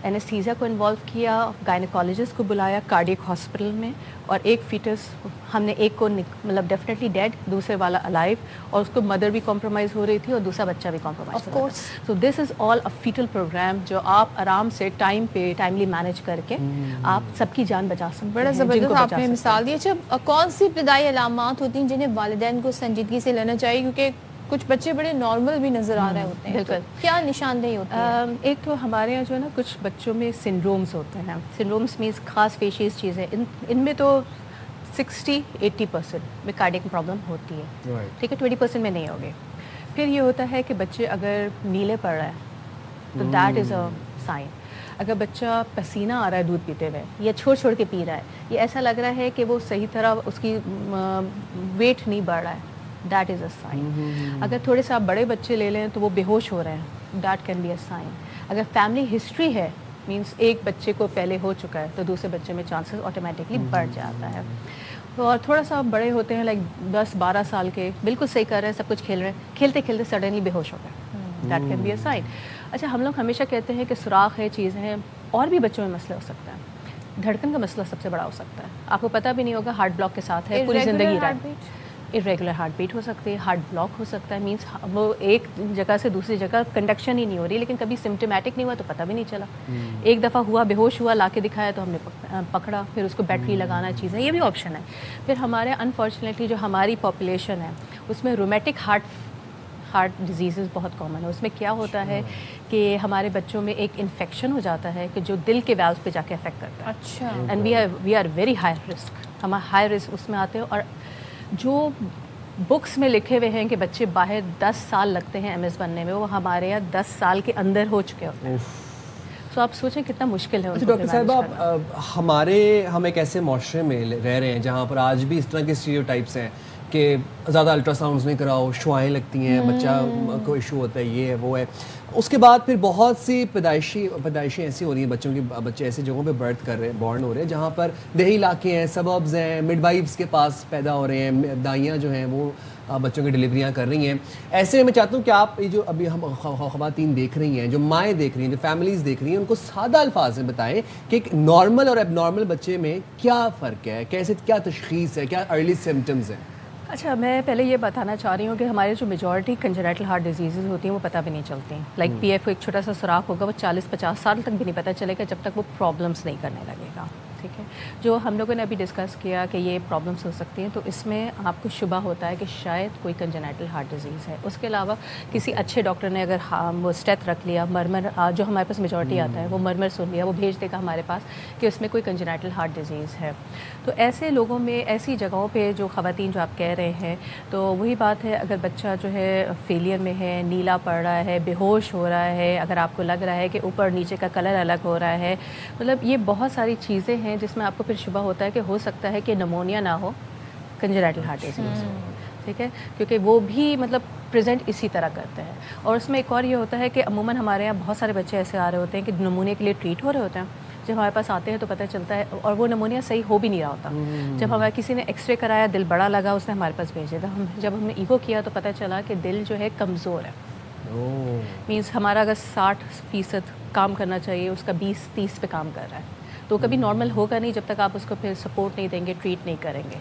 اینستھیزیا کو انوالو کیا، گائنیکالوجسٹ کو بلایا کارڈیک ہاسپٹل میں، اور ایک فیٹس ہم نے ایک کو مطلب ڈیفینیٹلی ڈیڈ، دوسرے والا الائیو، اور اس کو مدر بھی کمپرومائز ہو رہی تھی اور دوسرا بچہ بھی کمپرومائز ہو رہا تھا. سو دس از آل اے فیٹل پروگرام جو آپ آرام سے ٹائم پہ ٹائملی مینیج کر کے آپ سب کی جان بچا سکتے ہیں. بڑا زبردست آپ نے مثال دی. اچھا، کون سی ابتدائی علامات ہوتی ہیں جنہیں والدین کو سنجیدگی سے لینا چاہیے؟ کیونکہ کچھ بچے بڑے نارمل بھی نظر آ رہے ہوتے ہیں. بالکل. تو کیا نشاندہی ہوتی ہے؟ ایک تو ہمارے یہاں جو ہے نا کچھ بچوں میں سنڈرومز ہوتے ہیں. سنڈرومز مینس خاص فیشیز چیزیں, ان میں تو 60-80% میں کارڈیک پرابلم ہوتی ہے, ٹھیک ہے, 20% میں نہیں ہوگی. پھر یہ ہوتا ہے کہ بچے اگر نیلے پڑ رہے ہیں تو دیٹ از اے سائن. اگر بچہ پسینہ آ رہا ہے دودھ پیتے ہوئے یا چھوڑ چھوڑ کے پی رہا ہے, یہ ایسا لگ رہا ہے کہ وہ صحیح طرح اس کی ویٹ نہیں بڑھ رہا ہے, دیٹ از اے سائن. اگر تھوڑے سے آپ بڑے بچے لے لیں تو وہ بے ہوش ہو رہے ہیں, that can be a sign. اگر فیملی ہسٹری ہے مینس ایک بچے کو پہلے ہو چکا ہے تو دوسرے بچے میں چانسز آٹومیٹکلی بڑھ جاتا ہے. اور تھوڑا سا بڑے ہوتے ہیں لائک 10-12 سال کے, بالکل صحیح کر رہے ہیں, سب کچھ کھیل رہے ہیں, کھیلتے کھیلتے سڈنلی بے ہوش ہو گئے, that can be a sign. اچھا, ہم لوگ ہمیشہ کہتے ہیں کہ سوراخ ہے, چیزیں ہیں, اور بھی بچوں میں مسئلہ ہو سکتا ہے. دھڑکن کا مسئلہ سب سے بڑا ہو سکتا ہے, آپ کو پتہ بھی نہیں ہوگا, ہارٹ بلاک کے ساتھ ہے, پوری زندگی رہا. irregular ہارٹ بیٹ ہو سکتی ہے, ہارٹ بلاک ہو سکتا ہے, مینس وہ ایک جگہ سے دوسری جگہ کنڈکشن ہی نہیں ہو رہی, لیکن کبھی سمپٹومیٹک نہیں ہوا تو پتہ بھی نہیں چلا. ایک دفعہ ہوا, بے ہوش ہوا, لا کے دکھایا تو ہم نے پکڑا, پھر اس کو بیٹری لگانا چیزیں, یہ بھی آپشن ہے. پھر ہمارے انفارچونیٹلی جو ہماری پاپولیشن ہے اس میں رومیٹک ہارٹ ڈیزیزز بہت کامن ہے. اس میں کیا ہوتا ہے کہ ہمارے بچوں میں ایک انفیکشن ہو جاتا ہے کہ جو دل کے ویلوز پہ جا کے افیکٹ کرتا ہے. اچھا. And we are very high risk, ہم ہائی رسک اس میں آتے ہیں. اور جو بکس میں لکھے ہوئے ہیں کہ بچے باہر 10 سال لگتے ہیں MS بننے میں, وہ ہمارے یہاں 10 سال کے اندر ہو چکے ہوتے ہیں. تو آپ سوچیں کتنا مشکل ہے. ڈاکٹر صاحبہ, ہم ایک ایسے معاشرے میں رہ رہے ہیں جہاں پر آج بھی اس طرح کے اسٹیریوٹائپس ہیں کہ زیادہ الٹرا ساؤنڈز نہیں کراؤ, شوائیں لگتی ہیں, بچہ کو ایشو ہوتا ہے, یہ ہے وہ ہے. اس کے بعد پھر بہت سی پیدائشیں ایسی ہو رہی ہیں بچوں کی, بچے ایسی جگہوں پہ بورن ہو رہے ہیں جہاں پر دیہی علاقے ہیں, سبربز ہیں, مڈ وائفس کے پاس پیدا ہو رہے ہیں, دائیاں جو ہیں وہ بچوں کی ڈلیوریاں کر رہی ہیں. ایسے میں چاہتا ہوں کہ آپ یہ جو ابھی ہم خواتین دیکھ رہی ہیں, جو مائیں دیکھ رہی ہیں, جو فیملیز دیکھ رہی ہیں, ان کو سادہ الفاظ میں بتائیں کہ ایک نارمل اور اب نارمل بچے میں کیا فرق ہے, کیسے, کیا تشخیص ہے, کیا ارلی سمٹمز ہیں. اچھا, میں پہلے یہ بتانا چاہ رہی ہوں کہ ہمارے جو میجورٹی کنجنائٹل ہارٹ ڈیزیزز ہوتی ہیں وہ پتہ بھی نہیں چلتی. لائک PF ایک چھوٹا سا سوراخ ہوگا, وہ 40-50 سال تک بھی نہیں پتہ چلے گا جب تک وہ پرابلمس نہیں کرنے لگے گا. ٹھیک ہے, جو ہم لوگوں نے ابھی ڈسکس کیا کہ یہ پرابلمس ہو سکتی ہیں, تو اس میں آپ کو شبہ ہوتا ہے کہ شاید کوئی کنجنائٹل ہارٹ ڈیزیز ہے. اس کے علاوہ کسی اچھے ڈاکٹر نے اگر وہ اسٹیتھ رکھ لیا, مرمر جو ہمارے پاس میجورٹی آتا ہے وہ مرمر سن لیا, وہ بھیج دے گا ہمارے پاس کہ اس میں کوئی کنجنائٹل ہارٹ ڈیزیز ہے. تو ایسے لوگوں میں, ایسی جگہوں پہ جو خواتین جو آپ کہہ رہے ہیں, تو وہی بات ہے, اگر بچہ جو ہے فیلئر میں ہے, نیلا پڑ رہا ہے, بے ہوش ہو رہا ہے, اگر آپ کو لگ رہا ہے کہ اوپر نیچے کا کلر الگ ہو رہا ہے, مطلب یہ بہت ساری چیزیں ہیں جس میں آپ کو پھر شبہ ہوتا ہے کہ ہو سکتا ہے کہ نمونیا نہ ہو, کنجنائٹل ہارٹ ڈیزیز ہو. ٹھیک ہے, کیونکہ وہ بھی مطلب پریزنٹ اسی طرح کرتے ہیں. اور اس میں ایک اور یہ ہوتا ہے کہ عموماً ہمارے یہاں بہت سارے بچے ایسے آ رہے ہوتے ہیں کہ نمونے کے لیے ٹریٹ ہو رہے ہوتے ہیں. جب ہمارے پاس آتے ہیں تو پتہ چلتا ہے, اور وہ نمونیا صحیح ہو بھی نہیں رہا ہوتا. جب ہمارے کسی نے ایکس رے کرایا, دل بڑا لگا, اس نے ہمارے پاس بھیجا تھا. جب ہم نے ایکو کیا تو پتہ چلا کہ دل جو ہے کمزور ہے. مینس ہمارا اگر 60% کام کرنا چاہیے, اس کا 20-30 پہ کام کر رہا ہے. تو کبھی نارمل ہوگا نہیں جب تک آپ اس کو پھر سپورٹ نہیں دیں گے, ٹریٹ نہیں کریں گے.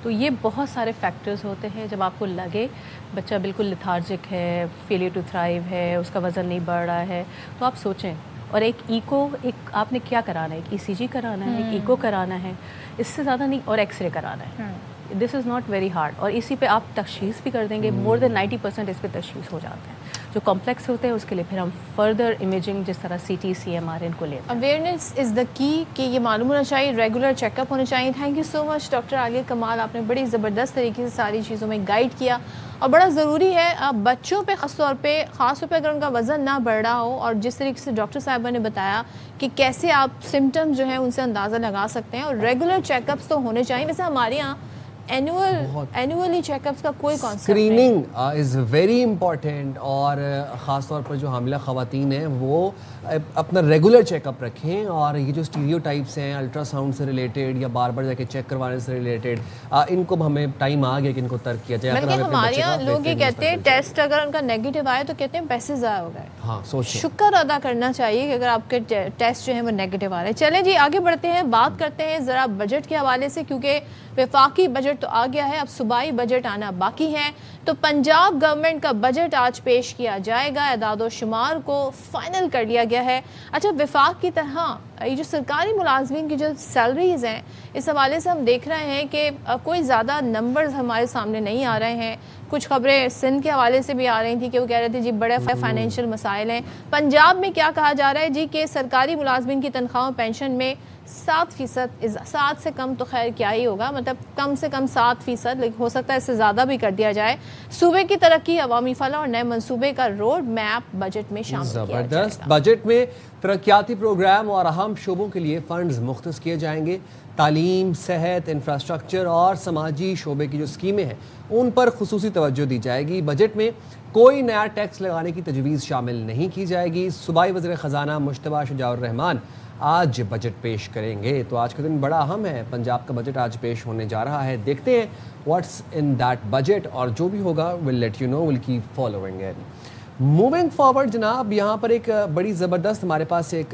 تو یہ بہت سارے فیکٹرز ہوتے ہیں. جب آپ کو لگے بچہ بالکل لیتھارجک ہے, فیلئر ٹو تھرائیو ہے, اس کا وزن نہیں بڑھ رہا ہے, تو آپ سوچیں. اور ایک ایکو, ایک آپ نے کیا کرانا ہے, ایک ECG کرانا ہے, ایک ایکو کرانا ہے, اس سے زیادہ نہیں, اور ایکس رے کرانا ہے. دس از ناٹ ویری ہارڈ, اور اسی پہ آپ تشخیص بھی کر دیں گے. مور دین 90% اس پہ تشخیص ہو جاتے ہیں. جو کمپلیکس ہوتے ہیں اس کے لیے پھر ہم فردر امیجنگ جس طرح CT CMR ان کو لیتے ہیں. اویئرنیس از دا کی, کہ یہ معلوم ہونا چاہیے, ریگولر چیک اپ ہونے چاہیے. Thank you so much doctor Aliya Kamal, آپ نے بڑی زبردست طریقے سے ساری چیزوں میں گائیڈ کیا. اور بڑا ضروری ہے بچوں پہ خاص طور پہ اگر ان کا وزن نہ بڑھ رہا ہو, اور جس طریقے سے ڈاکٹر صاحبہ نے بتایا کہ کیسے آپ سمٹمز جو ہیں ان سے اندازہ لگا سکتے ہیں, اور ریگولر چیک اپس تو ہونے چاہیے. ویسے ہمارے یہاں اینولی چیک اپس کا کوئی کانسیپٹ نہیں. اسکریننگ از ویری امپورٹنٹ, اور خاص طور پر جو حاملہ خواتین ہیں وہ اپنا ریگولر چیک اپ رکھیں. اور یہ جو اسٹیریو ٹائپس ہیں الٹرا ساؤنڈ سے ریلیٹڈ یا بار بار جا کے چیک کروانے سے ریلیٹڈ, ان کو ہمیں ٹائم آ گیا کہ ان کو ترک کیا جائے. بلکہ ہمارے یہاں لوگ یہ کہتے ہیں ٹیسٹ اگر ان کا نیگیٹو آئے تو کہتے ہیں پیسے ضائع ہو گئے. ہاں, سوچیں, شکر ادا کرنا چاہیے کہ اگر آپ کے ٹیسٹ جو ہیں وہ نیگیٹو آ رہے ہیں. چلیں جی آگے بڑھتے ہیں, بات کرتے ہیں ذرا بجٹ کے حوالے سے, کیونکہ وفاقی بجٹ تو آ گیا ہے, اب صوبائی بجٹ آنا باقی ہے. تو پنجاب گورنمنٹ کا بجٹ آج پیش کیا جائے گا, اعداد و شمار کو فائنل کر لیا گیا ہے. اچھا, وفاق کی طرح یہ جو سرکاری ملازمین کی جو سیلریز ہیں اس حوالے سے ہم دیکھ رہے ہیں کہ کوئی زیادہ نمبرز ہمارے سامنے نہیں آ رہے ہیں. کچھ خبریں سندھ کے حوالے سے بھی آ رہی تھیں کہ وہ کہہ رہے تھے جی بڑے فائنینشیل مسائل ہیں. پنجاب میں کیا کہا جا رہا ہے جی کہ سرکاری ملازمین کی تنخواہوں پینشن میں 7%، 7 سے کم تو خیر کیا ہی ہوگا، مطلب کم سے کم 7%، لیکن ہو سکتا ہے اس سے زیادہ بھی کر دیا جائے. صوبے کی ترقی، عوامی فلاح اور نئے منصوبے کا روڈ میپ بجٹ میں شامل کیا جائے گا. زبردست. بجٹ میں ترقیاتی پروگرام اور اہم شعبوں کے لیے فنڈز مختص کیے جائیں گے. تعلیم، صحت، انفراسٹرکچر اور سماجی شعبے کی جو اسکیمیں ہیں ان پر خصوصی توجہ دی جائے گی. بجٹ میں کوئی نیا ٹیکس لگانے کی تجویز شامل نہیں کی جائے گی. صوبائی وزیر خزانہ مشتبہ شجاع الرحمان آج بجٹ پیش کریں گے. تو آج کا دن بڑا اہم ہے، پنجاب کا بجٹ آج پیش ہونے جا رہا ہے. دیکھتے ہیں واٹس ان دیٹ بجٹ، اور جو بھی ہوگا will let you know, will keep following it. Moving forward جناب، یہاں پر ایک بڑی زبردست ہمارے پاس ایک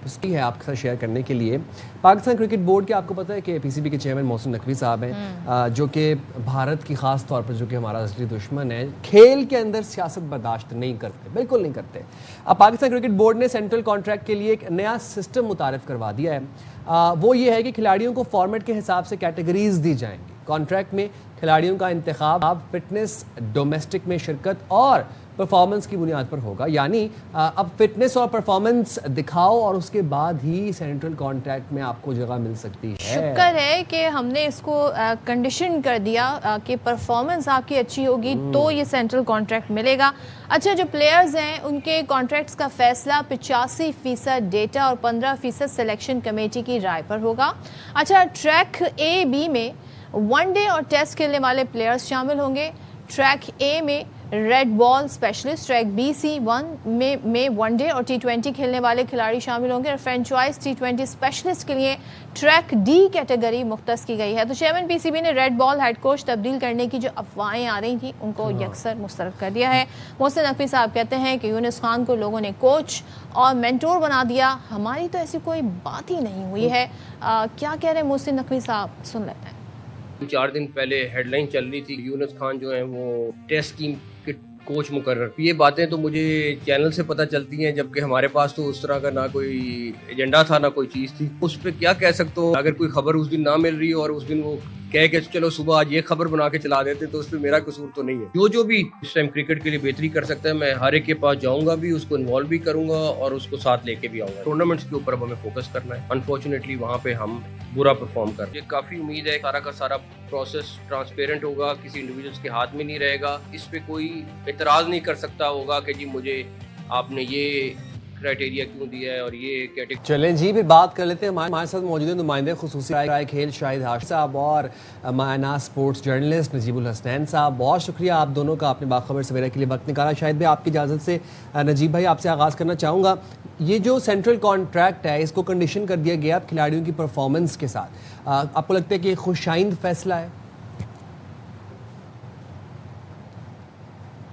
اسکی ہے آپ کے ساتھ شیئر کرنے کے لیے. پاکستان کرکٹ بورڈ کے آپ کو پتہ ہے کہ پی سی بی کے چیئرمین محسن نقوی صاحب ہیں، جو کہ بھارت کی خاص طور پر جو کہ ہمارا اصلی دشمن ہے، کھیل کے اندر سیاست برداشت نہیں کرتے، بالکل نہیں کرتے. اب پاکستان کرکٹ بورڈ نے سینٹرل کانٹریکٹ کے لیے ایک نیا سسٹم متعارف کروا دیا ہے. وہ یہ ہے کہ کھلاڑیوں کو فارمیٹ کے حساب سے کیٹیگریز دی جائیں گی. کانٹریکٹ میں کھلاڑیوں کا انتخاب فٹنس، ڈومیسٹک میں شرکت اور پرفارمنس کی بنیاد پر ہوگا. یعنی اب فٹنس اور پرفارمنس دکھاؤ اور اس کے بعد ہی سینٹرل کانٹریکٹ میں آپ کو جگہ مل سکتی ہے. شکر ہے کہ ہم نے اس کو کنڈیشن کر دیا کہ پرفارمنس آپ کی اچھی ہوگی تو یہ سینٹرل کانٹریکٹ ملے گا. اچھا، جو پلیئرز ہیں ان کے کانٹریکٹس کا فیصلہ 85% ڈیٹا اور 15% سلیکشن کمیٹی کی رائے پر ہوگا. اچھا، ٹریک اے بی میں ون ڈے اور ٹیسٹ کھیلنے والے پلیئرز شامل ہوں گے. ٹریک اے میں red ball specialist, track B C 1 میں ون ڈے اور T20 کھیلنے والے کھلاڑی شامل ہوں گے. اور فرینچائز T20 اسپیشلسٹ کے لیے ٹریک ڈی کیٹیگری مختص کی گئی ہے. تو چیئرمین پی سی بی نے ریڈ بال ہیڈ کوچ تبدیل کرنے کی جو افواہیں آ رہی تھیں ان کو یکسر مسترد کر دیا ہے. محسن نقوی صاحب کہتے ہیں کہ یونس خان کو لوگوں نے کوچ اور مینٹور بنا دیا، ہماری تو ایسی کوئی بات ہی نہیں ہوئی ہے. کیا کہہ رہے ہیں محسن نقوی صاحب، سن لیتے ہیں. 4 دن پہلے ہیڈ لائن چل رہی تھی یونس خان جو ہیں وہ ٹیسٹ ٹیم کے کوچ مقرر. یہ باتیں تو مجھے چینل سے پتہ چلتی ہیں، جبکہ ہمارے پاس تو اس طرح کا نہ کوئی ایجنڈا تھا نہ کوئی چیز تھی. اس پہ کیا کہہ سکتا ہوں؟ اگر کوئی خبر اس دن نہ مل رہی اور اس دن وہ کہہ کہ چلو صبح آج یہ خبر بنا کے چلا دیتے تو اس پہ میرا قصور تو نہیں ہے. جو بھی اس ٹائم کرکٹ کے لیے بہتری کر سکتا ہے میں ہر ایک کے پاس جاؤں گا بھی، اس کو انوالو بھی کروں گا اور اس کو ساتھ لے کے بھی آؤں گا. ٹورنامنٹس کے اوپر اب ہمیں فوکس کرنا ہے. انفارچونیٹلی وہاں پہ ہم برا پرفارم کر رہے ہیں. کافی امید ہے سارا کا سارا پروسیس ٹرانسپیرنٹ ہوگا، کسی انڈیویجولس کے ہاتھ میں نہیں رہے گا. اس پہ کوئی اعتراض نہیں کر سکتا ہوگا کہ جی مجھے آپ نے یہ کرائٹیریا کیوں دیا ہے اور یہ کیٹیگری. چلیں جی، پھر بات کر لیتے ہیں. ہمارے ساتھ موجود ہیں نمائندے خصوصی رائے کھیل شاہد ہاشمی صاحب اور ماینا اسپورٹس جرنلسٹ نجیب الحسنین صاحب. بہت شکریہ آپ دونوں کا، آپ نے باخبر سویرا کے لیے وقت نکالا. شاہد بھائی، آپ کی اجازت سے نجیب بھائی آپ سے آغاز کرنا چاہوں گا. یہ جو سینٹرل کانٹریکٹ ہے اس کو کنڈیشن کر دیا گیا اب کھلاڑیوں کی پرفارمنس کے ساتھ. آپ کو لگتا ہے کہ یہ خوش آئند فیصلہ ہے؟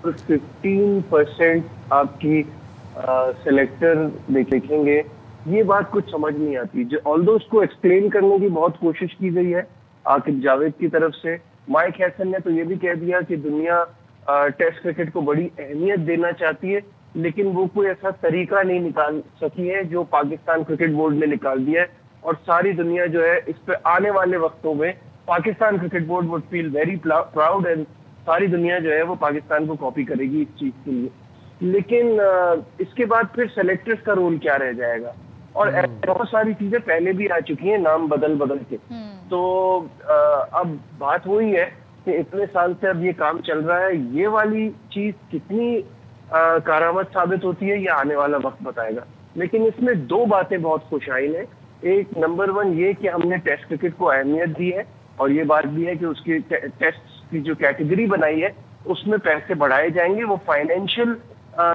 15% آپ کی سلیکٹر دیکھیں گے، یہ بات کچھ سمجھ نہیں آتی. جو آلدو اس کو ایکسپلین کرنے کی بہت کوشش کی گئی ہے عاقب جاوید کی طرف سے. مائک ہیسن نے تو یہ بھی کہہ دیا کہ دنیا ٹیسٹ کرکٹ کو بڑی اہمیت دینا چاہتی ہے، لیکن وہ کوئی ایسا طریقہ نہیں نکال سکی ہے جو پاکستان کرکٹ بورڈ نے نکال دیا ہے. اور ساری دنیا جو ہے اس پہ آنے والے وقتوں میں Pakistan cricket board would feel very proud, and ساری دنیا جو ہے وہ پاکستان کو کاپی کرے گی اس چیز کے لیے. لیکن اس کے بعد پھر سلیکٹرز کا رول کیا رہ جائے گا؟ اور بہت ساری چیزیں پہلے بھی آ چکی ہیں نام بدل کے. تو اب بات وہی ہے کہ اتنے سال سے اب یہ کام چل رہا ہے، یہ والی چیز کتنی کارآمد ثابت ہوتی ہے یہ آنے والا وقت بتائے گا. لیکن اس میں 2 باتیں بہت خوش آئین ہیں. ایک نمبر 1 یہ کہ ہم نے ٹیسٹ کرکٹ کو اہمیت دی ہے، اور یہ بات بھی ہے کہ اس کی ٹیسٹ کی جو کیٹیگری بنائی ہے اس میں پیسے بڑھائے جائیں گے. وہ فائنینشیل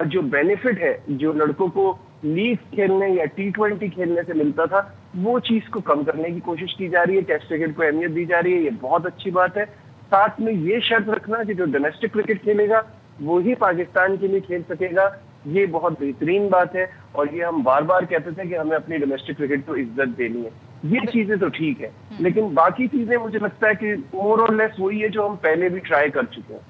جو بینیفٹ ہے جو لڑکوں کو لیگ کھیلنے یا T20 کھیلنے سے ملتا تھا وہ چیز کو کم کرنے کی کوشش کی جا رہی ہے. ٹیسٹ کرکٹ کو اہمیت دی جا رہی ہے، یہ بہت اچھی بات ہے. ساتھ میں یہ شرط رکھنا کہ جو ڈومیسٹک کرکٹ کھیلے گا وہی پاکستان کے لیے کھیل سکے گا، یہ بہت بہترین بات ہے. اور یہ ہم بار بار کہتے تھے کہ ہمیں اپنی ڈومیسٹک کرکٹ کو عزت دینی ہے. یہ چیزیں تو ٹھیک ہے، لیکن باقی چیزیں مجھے لگتا ہے کہ مور اور لیس وہی ہے جو ہم پہلے بھی ٹرائی کر چکے ہیں.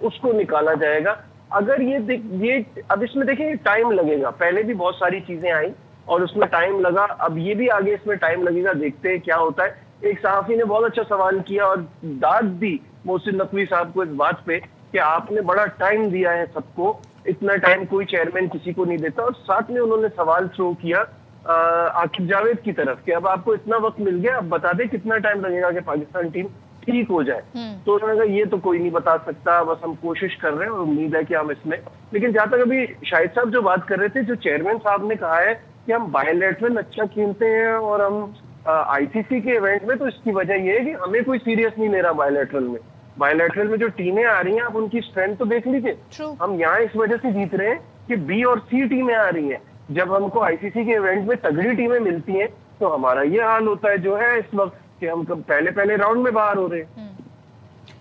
اس کو نکالا جائے گا. اگر یہ اب اس میں دیکھیں ٹائم لگے گا, پہلے بھی بہت ساری چیزیں آئیں اور اس میں ٹائم لگا, اب یہ بھی آگے اس میں ٹائم لگے گا, دیکھتے ہیں کیا ہوتا ہے. ایک صحافی نے بہت اچھا سوال کیا اور داد دی محسن نقوی صاحب کو اس بات پہ کہ آپ نے بڑا ٹائم دیا ہے سب کو, اتنا ٹائم کوئی چیئرمین کسی کو نہیں دیتا. اور ساتھ میں انہوں نے سوال تھرو کیا عاقب جاوید کی طرف کہ اب آپ کو اتنا وقت مل گیا, اب بتا دیں کتنا ٹائم لگے گا کہ پاکستان ٹیم ٹھیک ہو جائے. تو انہوں نے کہا یہ تو کوئی نہیں بتا سکتا, بس ہم کوشش کر رہے ہیں اور امید ہے کہ ہم اس میں. لیکن جہاں تک ابھی شاہد صاحب جو بات کر رہے تھے, جو چیئرمین صاحب نے کہا ہے کہ ہم بائیلیٹرل اچھا کھیلتے ہیں اور ہم آئی سی سی کے ایونٹ میں, تو اس کی وجہ یہ ہے کہ ہمیں کوئی سیریس نہیں لے رہا بائیلیٹرل میں. بائیلیٹرل میں جو ٹیمیں آ رہی ہیں آپ ان کی اسٹرینتھ تو دیکھ لیجیے. ہم یہاں اس وجہ سے جیت رہے ہیں کہ بی اور سی ٹیمیں آ رہی ہیں. جب ہم کو آئی سی سی کے ایونٹ میں تگڑی ٹیمیں ملتی ہیں تو ہمارا یہ حال ہوتا ہے جو ہے اس وقت کہ ہم پہلے راؤنڈ میں باہر ہو رہے ہیں.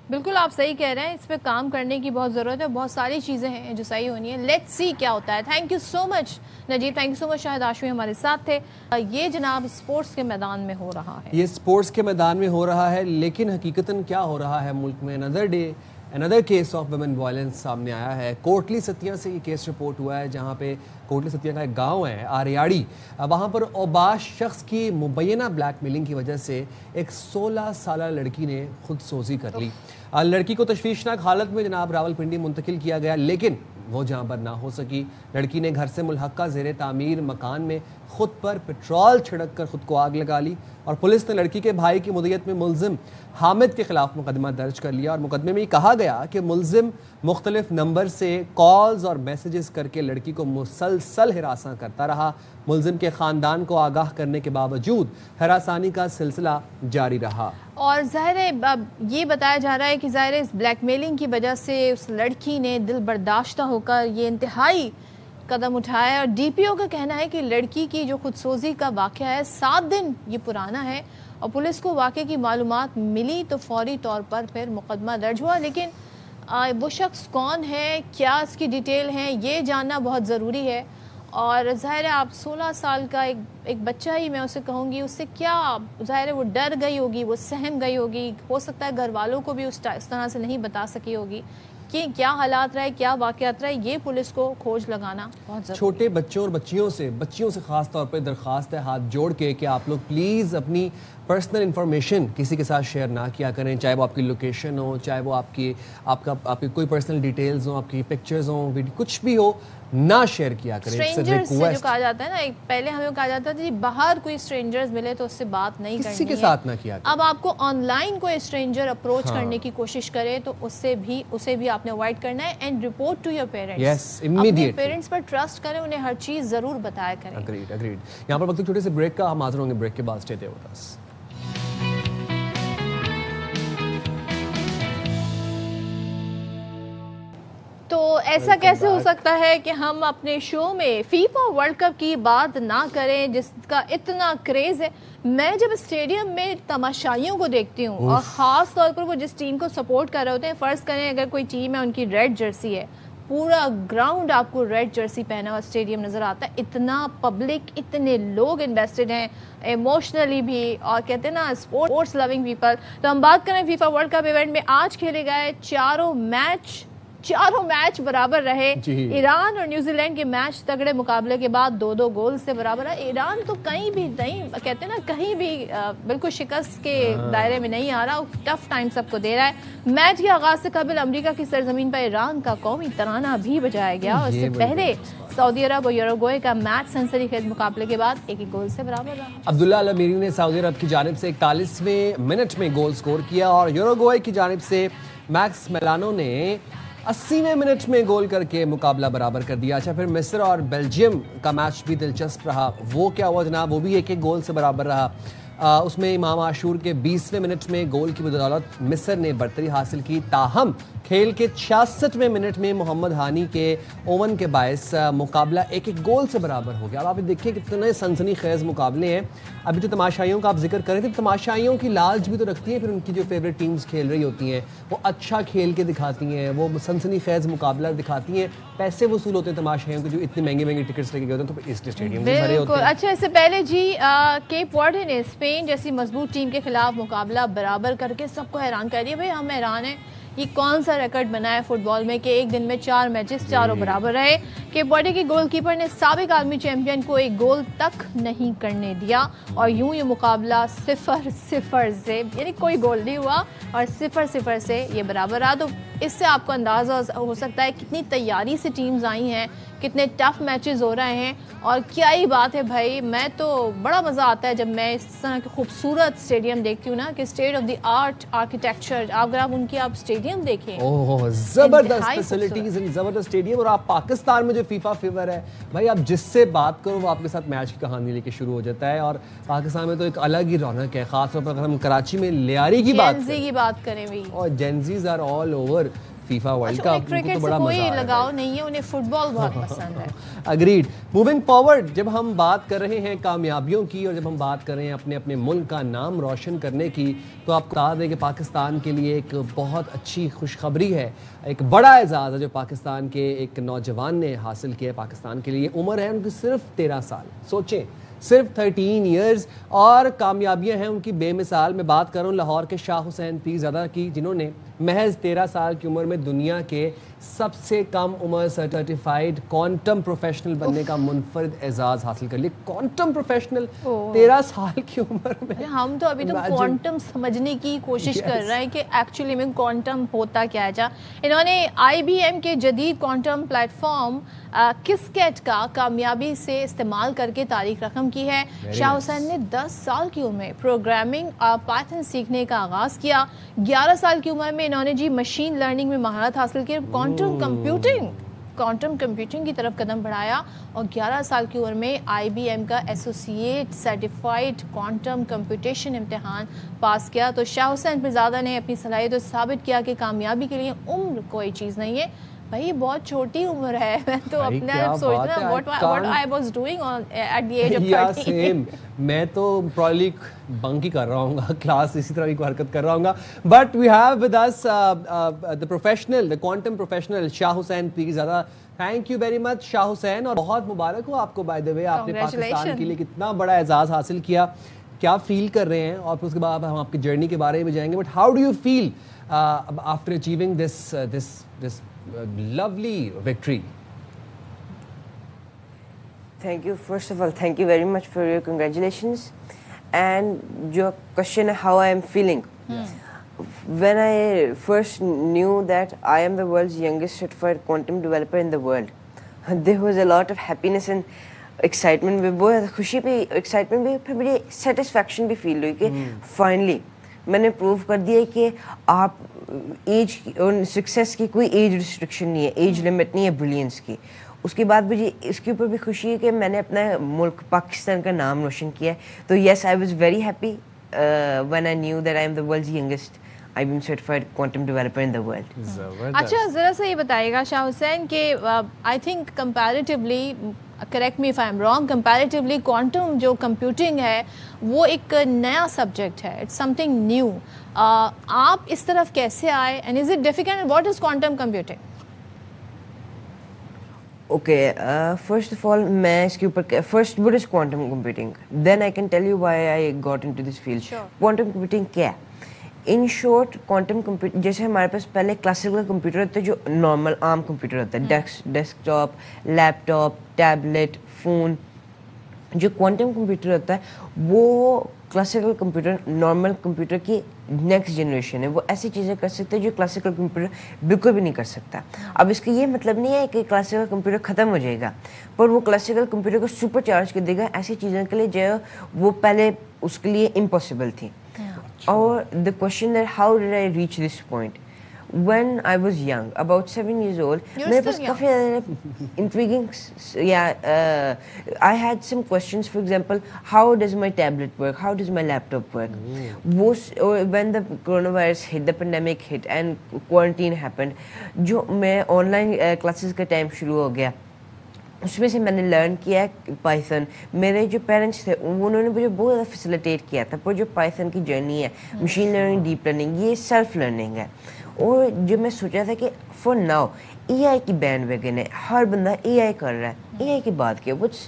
بالکل آپ صحیح کہہ رہے ہیں, اس پہ کام کرنے کی بہت ضرورت ہے, بہت ساری چیزیں ہیں جو صحیح ہونی ہے. لیٹس سی کیا ہوتا ہے. Thank you so much Najeeb, thank you so much. Shahid Hashmi ہمارے ساتھ تھے. یہ جناب اسپورٹس کے میدان میں ہو رہا ہے, یہ اسپورٹس کے میدان میں ہو رہا ہے, لیکن حقیقتاً کیا ہو رہا ہے ملک میں. another case of women violence سامنے آیا ہے. کوٹلی ستیا سے یہ کیس رپورٹ ہوا ہے, جہاں پہ کوٹلی ستیا کا ایک گاؤں ہے آریاڑی, وہاں پر اوباش شخص کی مبینہ بلیک میلنگ کی وجہ سے ایک 16 سالہ لڑکی نے خود سوزی کر لی. لڑکی کو تشویشناک حالت میں جناب راولپنڈی منتقل کیا گیا, لیکن وہ جہاں پر نہ ہو سکی. لڑکی نے گھر سے ملحقہ زیر تعمیر مکان میں خود پر پٹرول چھڑک کر خود کو آگ لگا لی, اور پولیس نے لڑکی کے بھائی کی مدیت میں ملزم حامد کے خلاف مقدمہ درج کر لیا. اور مقدمے میں یہ کہا گیا کہ ملزم مختلف نمبر سے کالز اور میسیجز کر کے لڑکی کو مسلسل ہراساں کرتا رہا. ملزم کے خاندان کو آگاہ کرنے کے باوجود ہراسانی کا سلسلہ جاری رہا. اور ظاہر ہے یہ بتایا جا رہا ہے کہ ظاہر ہے اس بلیک میلنگ کی وجہ سے اس لڑکی نے دل برداشتہ ہو کر یہ انتہائی قدم اٹھایا. اور ڈی پی او کا کہنا ہے کہ لڑکی کی جو خودسوزی کا واقعہ ہے 7 دن یہ پرانا ہے, اور پولیس کو واقعے کی معلومات ملی تو فوری طور پر پھر مقدمہ درج ہوا. لیکن وہ شخص کون ہے, کیا اس کی ڈیٹیل ہیں, یہ جاننا بہت ضروری ہے. اور ظاہر ہے آپ 16 سال کا ایک بچہ ہی میں اسے کہوں گی, اس سے کیا ظاہر ہے وہ ڈر گئی ہوگی, وہ سہم گئی ہوگی, ہو سکتا ہے گھر والوں کو بھی اس طرح سے نہیں بتا سکی ہوگی کہ کیا حالات رہے, کیا واقعات رہے. یہ پولیس کو کھوج لگانا بہت ضروری. چھوٹے بچوں اور بچیوں سے خاص طور پہ درخواست ہے ہاتھ جوڑ کے کہ آپ لوگ پلیز اپنی پرسنل انفارمیشن کسی کے ساتھ شیئر نہ کیا کریں, چاہے وہ آپ کی لوکیشن ہو, چاہے وہ آپ کی کوئی پرسنل ڈیٹیلز ہوں, آپ کی پکچرز ہوں, ویڈیو کچھ بھی ہو, نہ شیئر کیا کریں. اسٹرینجرز سے جو کہا جاتا ہے نا, پہلے ہمیں کہا جاتا تھا جی باہر کوئی اسٹرینجرز ملے تو اس سے بات نہیں کرنی ہے, کسی کے ساتھ نہ کیا کریں. اب آپ کو آن لائن کوئی اسٹرینجر اپروچ کرنے کی کوشش کرے تو اسے بھی آپ نے اوائڈ کرنا ہے. And report to your parents, اپنے پیرنٹس پر ٹرسٹ کریں, انہیں ہر چیز ضرور بتایا کریں. اگریڈ. یہاں پر وقت چھوٹے سے بریک کا, ہم حاضر ہوں گے بریک کے بعد. Stay there with us. تو ایسا کیسے ہو سکتا ہے کہ ہم اپنے شو میں فیفا ورلڈ کپ کی بات نہ کریں جس کا اتنا کریز ہے. میں جب اسٹیڈیم میں تماشائیوں کو دیکھتی ہوں, اور خاص طور پر وہ جس ٹیم کو سپورٹ کر رہے ہوتے ہیں, فرض کریں اگر کوئی ٹیم ہے ان کی ریڈ جرسی ہے, پورا گراؤنڈ آپ کو ریڈ جرسی پہنا ہوا اسٹیڈیم نظر آتا ہے, اتنا پبلک, اتنے لوگ انویسٹڈ ہیں ایموشنلی بھی, اور کہتے ہیں نا اسپورٹس لوننگ پیپل. تو ہم بات کریں فیفا ورلڈ کپ ایونٹ میں آج کھیلے گئے چاروں میچ برابر رہے. ایران اور نیوزی لینڈ کے میچ تگڑے مقابلے کے بعد 2-2 گول سے برابر ہے. ایران تو کہیں بھی نہیں, کہتے ہیں نا کہیں بھی بالکل شکست کے دائرے میں نہیں آ رہا, ٹف ٹائم سب کو دے رہا ہے. میچ کے آغاز سے قبل امریکہ کی سرزمین پر ایران کا قومی ترانہ بھی بجایا گیا, اور اس سے پہلے سعودی عرب اور یوروگوئے کا میچ سنسنی خیز مقابلے کے بعد 1-1 گول سے برابر رہا. عبداللہ المیری نے سعودی عرب کی جانب سے 41ویں منٹ میں گول سکور کیا, اور یوروگوئے کی جانب سے میکس میلانو نے 80ویں منٹ میں گول کر کے مقابلہ برابر کر دیا. اچھا, پھر مصر اور بیلجیم کا میچ بھی دلچسپ رہا. وہ کیا ہوا جناب, وہ بھی 1-1 گول سے برابر رہا. اس میں امام عاشور کے 20ویں منٹ میں گول کی بدولت مصر نے برتری حاصل کی. تاہم کھیل کے 66ویں منٹ میں محمد ہانی کے اوون کے باعث مقابلہ 1-1 گول سے برابر ہو گیا. اب آپ دیکھیں کتنے سنسنی خیز مقابلے ہیں. ابھی جو تماشائیوں کا آپ ذکر کر رہے تھے, تماشائیوں کی لالچ بھی تو رکھتی ہیں, پھر ان کی جو فیوریٹ ٹیمز کھیل رہی ہوتی ہیں وہ اچھا کھیل کے دکھاتی ہیں, وہ سنسنی خیز مقابلہ دکھاتی ہیں, پیسے وصول ہوتے ہیں تماشائیوں کے جو اتنے مہنگے ٹکٹس لے کے گئے ہوتے ہیں, تو اس لیے اسٹیڈیم بھی بھرے ہوتے ہیں. اچھا, اس سے پہلے جی کیپ ورڈے نے اسپین جیسی مضبوط ٹیم کے خلاف مقابلہ برابر کر کے سب کو حیران کر دیا. بھائی ہم حیران ہیں, یہ کون سا ریکارڈ بنا ہے فٹ بال میں کہ ایک دن میں 4 میچز چاروں برابر رہے. کیپ ورڈے کے گول کیپر نے سابق عالمی چیمپئن کو ایک گول تک نہیں کرنے دیا اور یوں یہ مقابلہ 0-0 سے, یعنی کوئی گول نہیں ہوا اور 0-0 سے یہ برابر رہا. تو اس سے آپ کو اندازہ ہو سکتا ہے کتنی تیاری سے ٹیمز آئی ہیں, کتنے ٹف میچز ہو رہے ہیں. اور کیا ہی بات ہے بھائی, میں تو بڑا مزہ آتا ہے جب میں اس طرح کے خوبصورت اسٹیڈیم دیکھتی ہوں نا, کہ state of the art architecture, اگر آپ ان کی آپ اسٹیڈیم دیکھیں, زبردست فیسلٹیز, زبردست اسٹیڈیم. اور آپ پاکستان میں جو فیفا فیور ہے بھائی, آپ جس سے بات کرو وہ آپ کے ساتھ میچ کی کہانی لے کے شروع ہو جاتا ہے. اور پاکستان میں تو ایک الگ ہی رونق ہے, خاص طور پر اگر ہم کراچی میں لیاری کی بات کریں بھی, اور gen zs are all over FIFA World Cup. Cricket سے کوئی لگاؤ نہیں ہے, انہیں فٹ بال بہت پسند ہے. اگریڈ. موونگ فارورڈ, جب ہم بات کر رہے ہیں کامیابیوں کی اور جب ہم بات کر رہے ہیں اپنے اپنے ملک کا نام روشن کرنے کی, تو آپ کو بتا دیں کہ پاکستان کے لیے ایک بہت اچھی خوشخبری ہے, ایک بڑا اعزاز ہے جو پاکستان کے ایک نوجوان نے حاصل کیا ہے. پاکستان کے لیے عمر ہے ان کی صرف 13 سال, سوچیں صرف 13 ایئرز, اور کامیابیاں ہیں ان کی بے مثال. میں بات کر رہا ہوں لاہور کے شاہ حسین پیرزادہ کی, جنہوں نے محض 13 سال کی عمر میں دنیا کے سب سے کم عمر سرٹیفائیڈ کوانٹم پروفیشنل بننے کا منفرد اعزاز حاصل کر لیا. کوانٹم پروفیشنل 13 سال کی عمر میں. ہم تو ابھی تو کوانٹم سمجھنے کی کوشش کر رہے ہیں کہ ایکچولی میں کوانٹم ہوتا کیا ہے. انہوں نے IBM کے جدید کوانٹم پلیٹ فارم کسکیٹ کا کامیابی سے استعمال کر کے تاریخ رقم کی ہے. شاہ حسین نے 10 سال کی عمر میں پروگرامنگ پائتھن سیکھنے کا آغاز کیا. 11 سال کی عمر میں انہوں نے مشین لرننگ میں مہارت حاصل کی, کوانٹم کمپیوٹنگ کی طرف قدم بڑھایا, اور 11 سال کی عمر میں IBM کا ایسوسیٹ سرٹیفائڈ کوانٹم کمپیوٹیشن امتحان پاس کیا. تو شاہ حسین پیرزادہ نے اپنی صلاحیت ثابت کیا کہ کامیابی کے لیے عمر کوئی چیز نہیں ہے. بھائی بہت چھوٹی عمر ہے, میں تو اپنے آپ سوچنا what I was doing at the age of 13. میں تو پرابلی بنک ہی کر رہا ہوں گا کلاس, اسی طرح کی حرکت کر رہا ہوں گا. But we have with us the professional, the quantum professional Shah Hussain Pirzada. Thank you very much Shah Hussain, اور بہت مبارک ہو آپ کو بائی دا وے, آپ نے پاکستان کے لیے کتنا بڑا اعزاز حاصل کیا. کیا فیل کر رہے ہیں, اور پھر اس کے بعد ہم آپ کی جرنی کے بارے میں جائیں گے. But how do you feel after achieving this lovely victory? Thank you. First of all, thank you very much for your congratulations. And your question, how I am feeling. When I first knew that I am the world's youngest certified quantum developer in the world, there was a lot of happiness and excitement. بھی بہت خوشی بھی, excitement بھی, پھر مجھے satisfaction بھی feel ہوئی کہ finally میں نے پروو کر دیا کہ آپ ایج اور سکسیس کی کوئی ایج ریسٹرکشن نہیں ہے, ایج لمٹ نہیں ہے بریلینس کی. اس کے بعد مجھے اس کے اوپر بھی خوشی ہے کہ میں نے اپنا ملک پاکستان کا نام روشن کیا ہے. تو yes, I was very happy when I knew that I am the world's youngest IBM certified quantum developer in the world. اچھا ذرا سا یہ بتائیے گا شاہ حسین کہ I think comparatively, correct me if I am wrong, comparatively quantum جو computing ہے وہ ایک نیا سبجیکٹ ہے, اٹس سم تھنگ نیو. آپ اس طرف کیسے آئے, and is it difficult, what is quantum computing? Okay, first of all میں اس کے اوپر first what is quantum computing, then I can tell you why I got into this field. Quantum computing کیا ہے؟ In short, quantum computer جیسے ہمارے پاس پہلے classical computer ہوتا ہے جو نارمل عام کمپیوٹر ہوتا ہے, ڈیسک ٹاپ, لیپ ٹاپ, ٹیبلیٹ, فون. جو کوانٹم کمپیوٹر ہوتا ہے وہ کلاسیکل کمپیوٹر, نارمل کمپیوٹر کی نیکسٹ جنریشن ہے. وہ ایسی چیزیں کر سکتے ہیں جو کلاسیکل کمپیوٹر بالکل بھی نہیں کر سکتا. اب اس کا یہ مطلب نہیں ہے کہ کلاسیکل کمپیوٹر ختم ہو جائے گا, پر وہ کلاسیکل کمپیوٹر کو سپر چارج کر دے گا ایسی چیزوں کے لیے جو وہ پہلے اس کے لیے امپاسبل تھی. اور the question that how did I reach this point? When I was young, about 7 years old, میرے پاس کافی intriguing, I had some questions. For example, how does my tablet work? How does my laptop work? When the coronavirus hit, the pandemic hit and quarantine happened, جو میں on line classes کا time شروع ہو گیا, اس میں سے میں نے learn کیا پائتھن. میرے جو پیرنٹس تھے انہوں نے مجھے بہت زیادہ فیسیلیٹیٹ کیا تھا, پر جو پائتھن کی جرنی ہے, مشین لرننگ, ڈیپ لرننگ, یہ سیلف لرننگ ہے. اور جو میں سوچا تھا کہ فار ناؤ AI کی بینڈ ویگن ہے, ہر بندہ AI کر رہا ہے, AI کی بات کیا, what's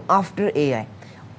after AI.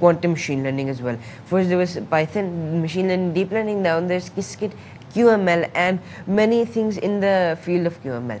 quantum machine learning as well. First there was Python, machine learning, deep learning, now there's Qiskit, QML and many things in the field of QML.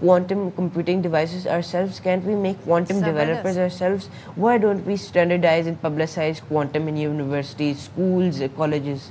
quantum computing devices ourselves, can't we make quantum developers ourselves? Why don't we standardize and publicize quantum in universities, schools, colleges?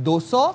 200,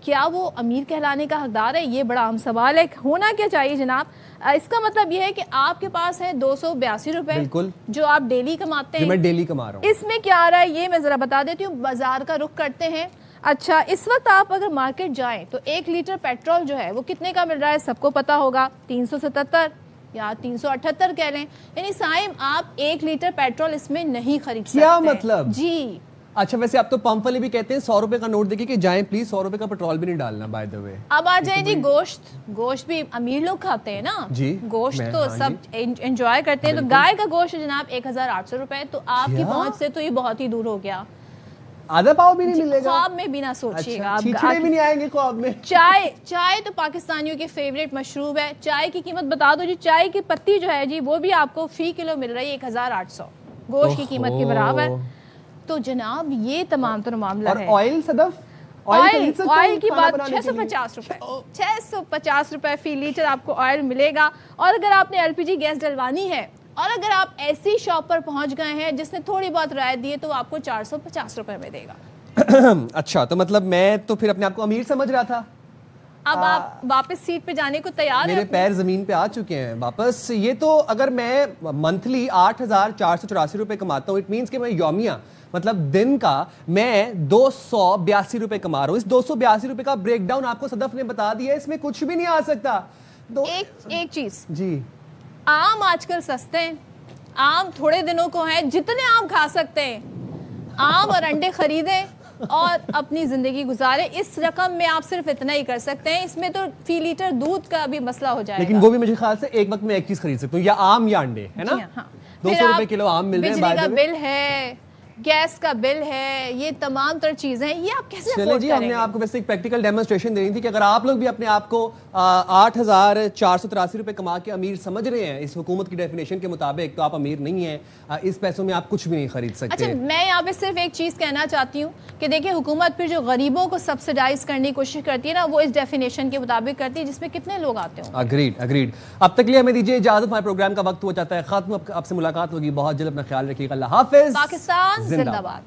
کیا وہ امیر کہلانے کا حقدار ہے؟ یہ بڑا اہم سوال ہے. ہونا کیا چاہیے جناب؟ اس کا مطلب یہ ہے کہ آپ کے پاس ہے 282 روپے بالکل جو آپ ڈیلی کماتے ہیں. میں ڈیلی کما رہا ہوں. اس میں کیا آ رہا ہے یہ میں ذرا بتا دیتی ہوں. بازار کا رخ کرتے ہیں. اچھا اس وقت آپ اگر مارکیٹ جائیں تو 1 لیٹر پیٹرول جو ہے وہ کتنے کا مل رہا ہے سب کو پتا ہوگا, 377 یا 378 کہہ لیں. یعنی سائم آپ 1 لیٹر پیٹرول اس میں نہیں خرید سکتے. کیا مطلب؟ جی اچھا ویسے آپ تو پمپ والے بھی کہتے ہیں 100 روپے کا نوٹ دیکھیں کہ جائیں پلیز 100 روپے کا پیٹرول بھی نہیں ڈالنا. بائی دا وے اب آ جائیں جی گوشت بھی امیر لوگ کھاتے ہیں نا جی, گوشت تو سب انجوائے کرتے ہیں. تو گائے کا گوشت جناب 1800 روپے, تو آپ کی پہنچ سے تو یہ بہت ہی دور ہو گیا. آدھا پاؤ بھی نہیں ملے گا خواب میں بھی نہ سوچیے گا. چھچڑے بھی نہیں آئیں گے خواب میں. چائے تو پاکستانیوں کی فیوریٹ مشروب ہے. چائے کی قیمت بتا دو جی, چائے کی پتی جو ہے جی وہ بھی آپ کو فی کلو مل رہی ہے 1800 گوشت کی قیمت کے برابر. تو جناب یہ تمام تر معاملہ ہے. اور آئل صدف آئل کی بات 650 روپے 650 روپے فی لیٹر آپ کو آئل ملے گا. اور اگر آپ نے LPG گیس ڈلوانی ہے اور اگر آپ ایسی شاپ پر پہنچ گئے ہیں جس نے تھوڑی بہت رعایت دی ہے تو آپ کو 450 روپے میں دے گا. اچھا تو مطلب میں تو پھر اپنے آپ کو امیر سمجھ رہا تھا. اب آپ واپس سیٹ پہ جانے کو تیار ہیں؟ میرے پیر زمین پہ آ چکے ہیں واپس. یہ تو اگر میں منتھلی 8,484 روپے کماتا ہوں, اٹ مینس کہ میں یومیہ مطلب دن کا میں 282 روپے کما رہا ہوں. اس 282 روپے کا بریک ڈاؤن آپ کو صدف نے بتا دیا ہے, اس میں کچھ بھی نہیں آ سکتا. ایک چیز جی, آم آج کل سستے ہیں. آم تھوڑے دنوں کو ہیں, جتنے آم کھا سکتے ہیں آم اور انڈے خریدیں اور اپنی زندگی گزارے. اس رقم میں آپ صرف اتنا ہی کر سکتے ہیں. اس میں تو فی لیٹر دودھ کا بھی مسئلہ ہو جائے گا. لیکن وہ بھی مجھے خیال سے ایک وقت میں ایک چیز خرید سکتا ہوں, یا آم یا انڈے, ہے نا. 200 روپے کلو آم مل رہے ہیں. بجلی کا بل ہے, گیس کا بل ہے, یہ تمام تر چیزیں ہیں, یہ آپ کیسے افورڈ جی. ہم نے آپ کو ویسے ایک پریکٹیکل ڈیمونسٹریشن دینی تھی کہ اگر آپ لوگ بھی اپنے آپ کو 8,483 روپے کما کے امیر سمجھ رہے ہیں اس حکومت کی ڈیفینیشن کے مطابق, تو آپ امیر نہیں ہیں. اس پیسوں میں آپ کچھ بھی نہیں خرید سکتے. اچھا میں یہاں پہ صرف ایک چیز کہنا چاہتی ہوں کہ دیکھیں حکومت پھر جو غریبوں کو سبسڈائز کرنے کی کوشش کرتی ہے نا, وہ اس ڈیفینیشن کے مطابق کرتی ہے جس میں کتنے لوگ آتے ہوں. اگریڈ. اب تک لیے ہمیں دیجیے اجازت, ہمارے پروگرام کا وقت ہو جاتا ہے ختم. آپ سے ملاقات ہوگی بہت جلد. اپنا خیال رکھیے گا. اللہ حافظ. پاکستان زندہ باد.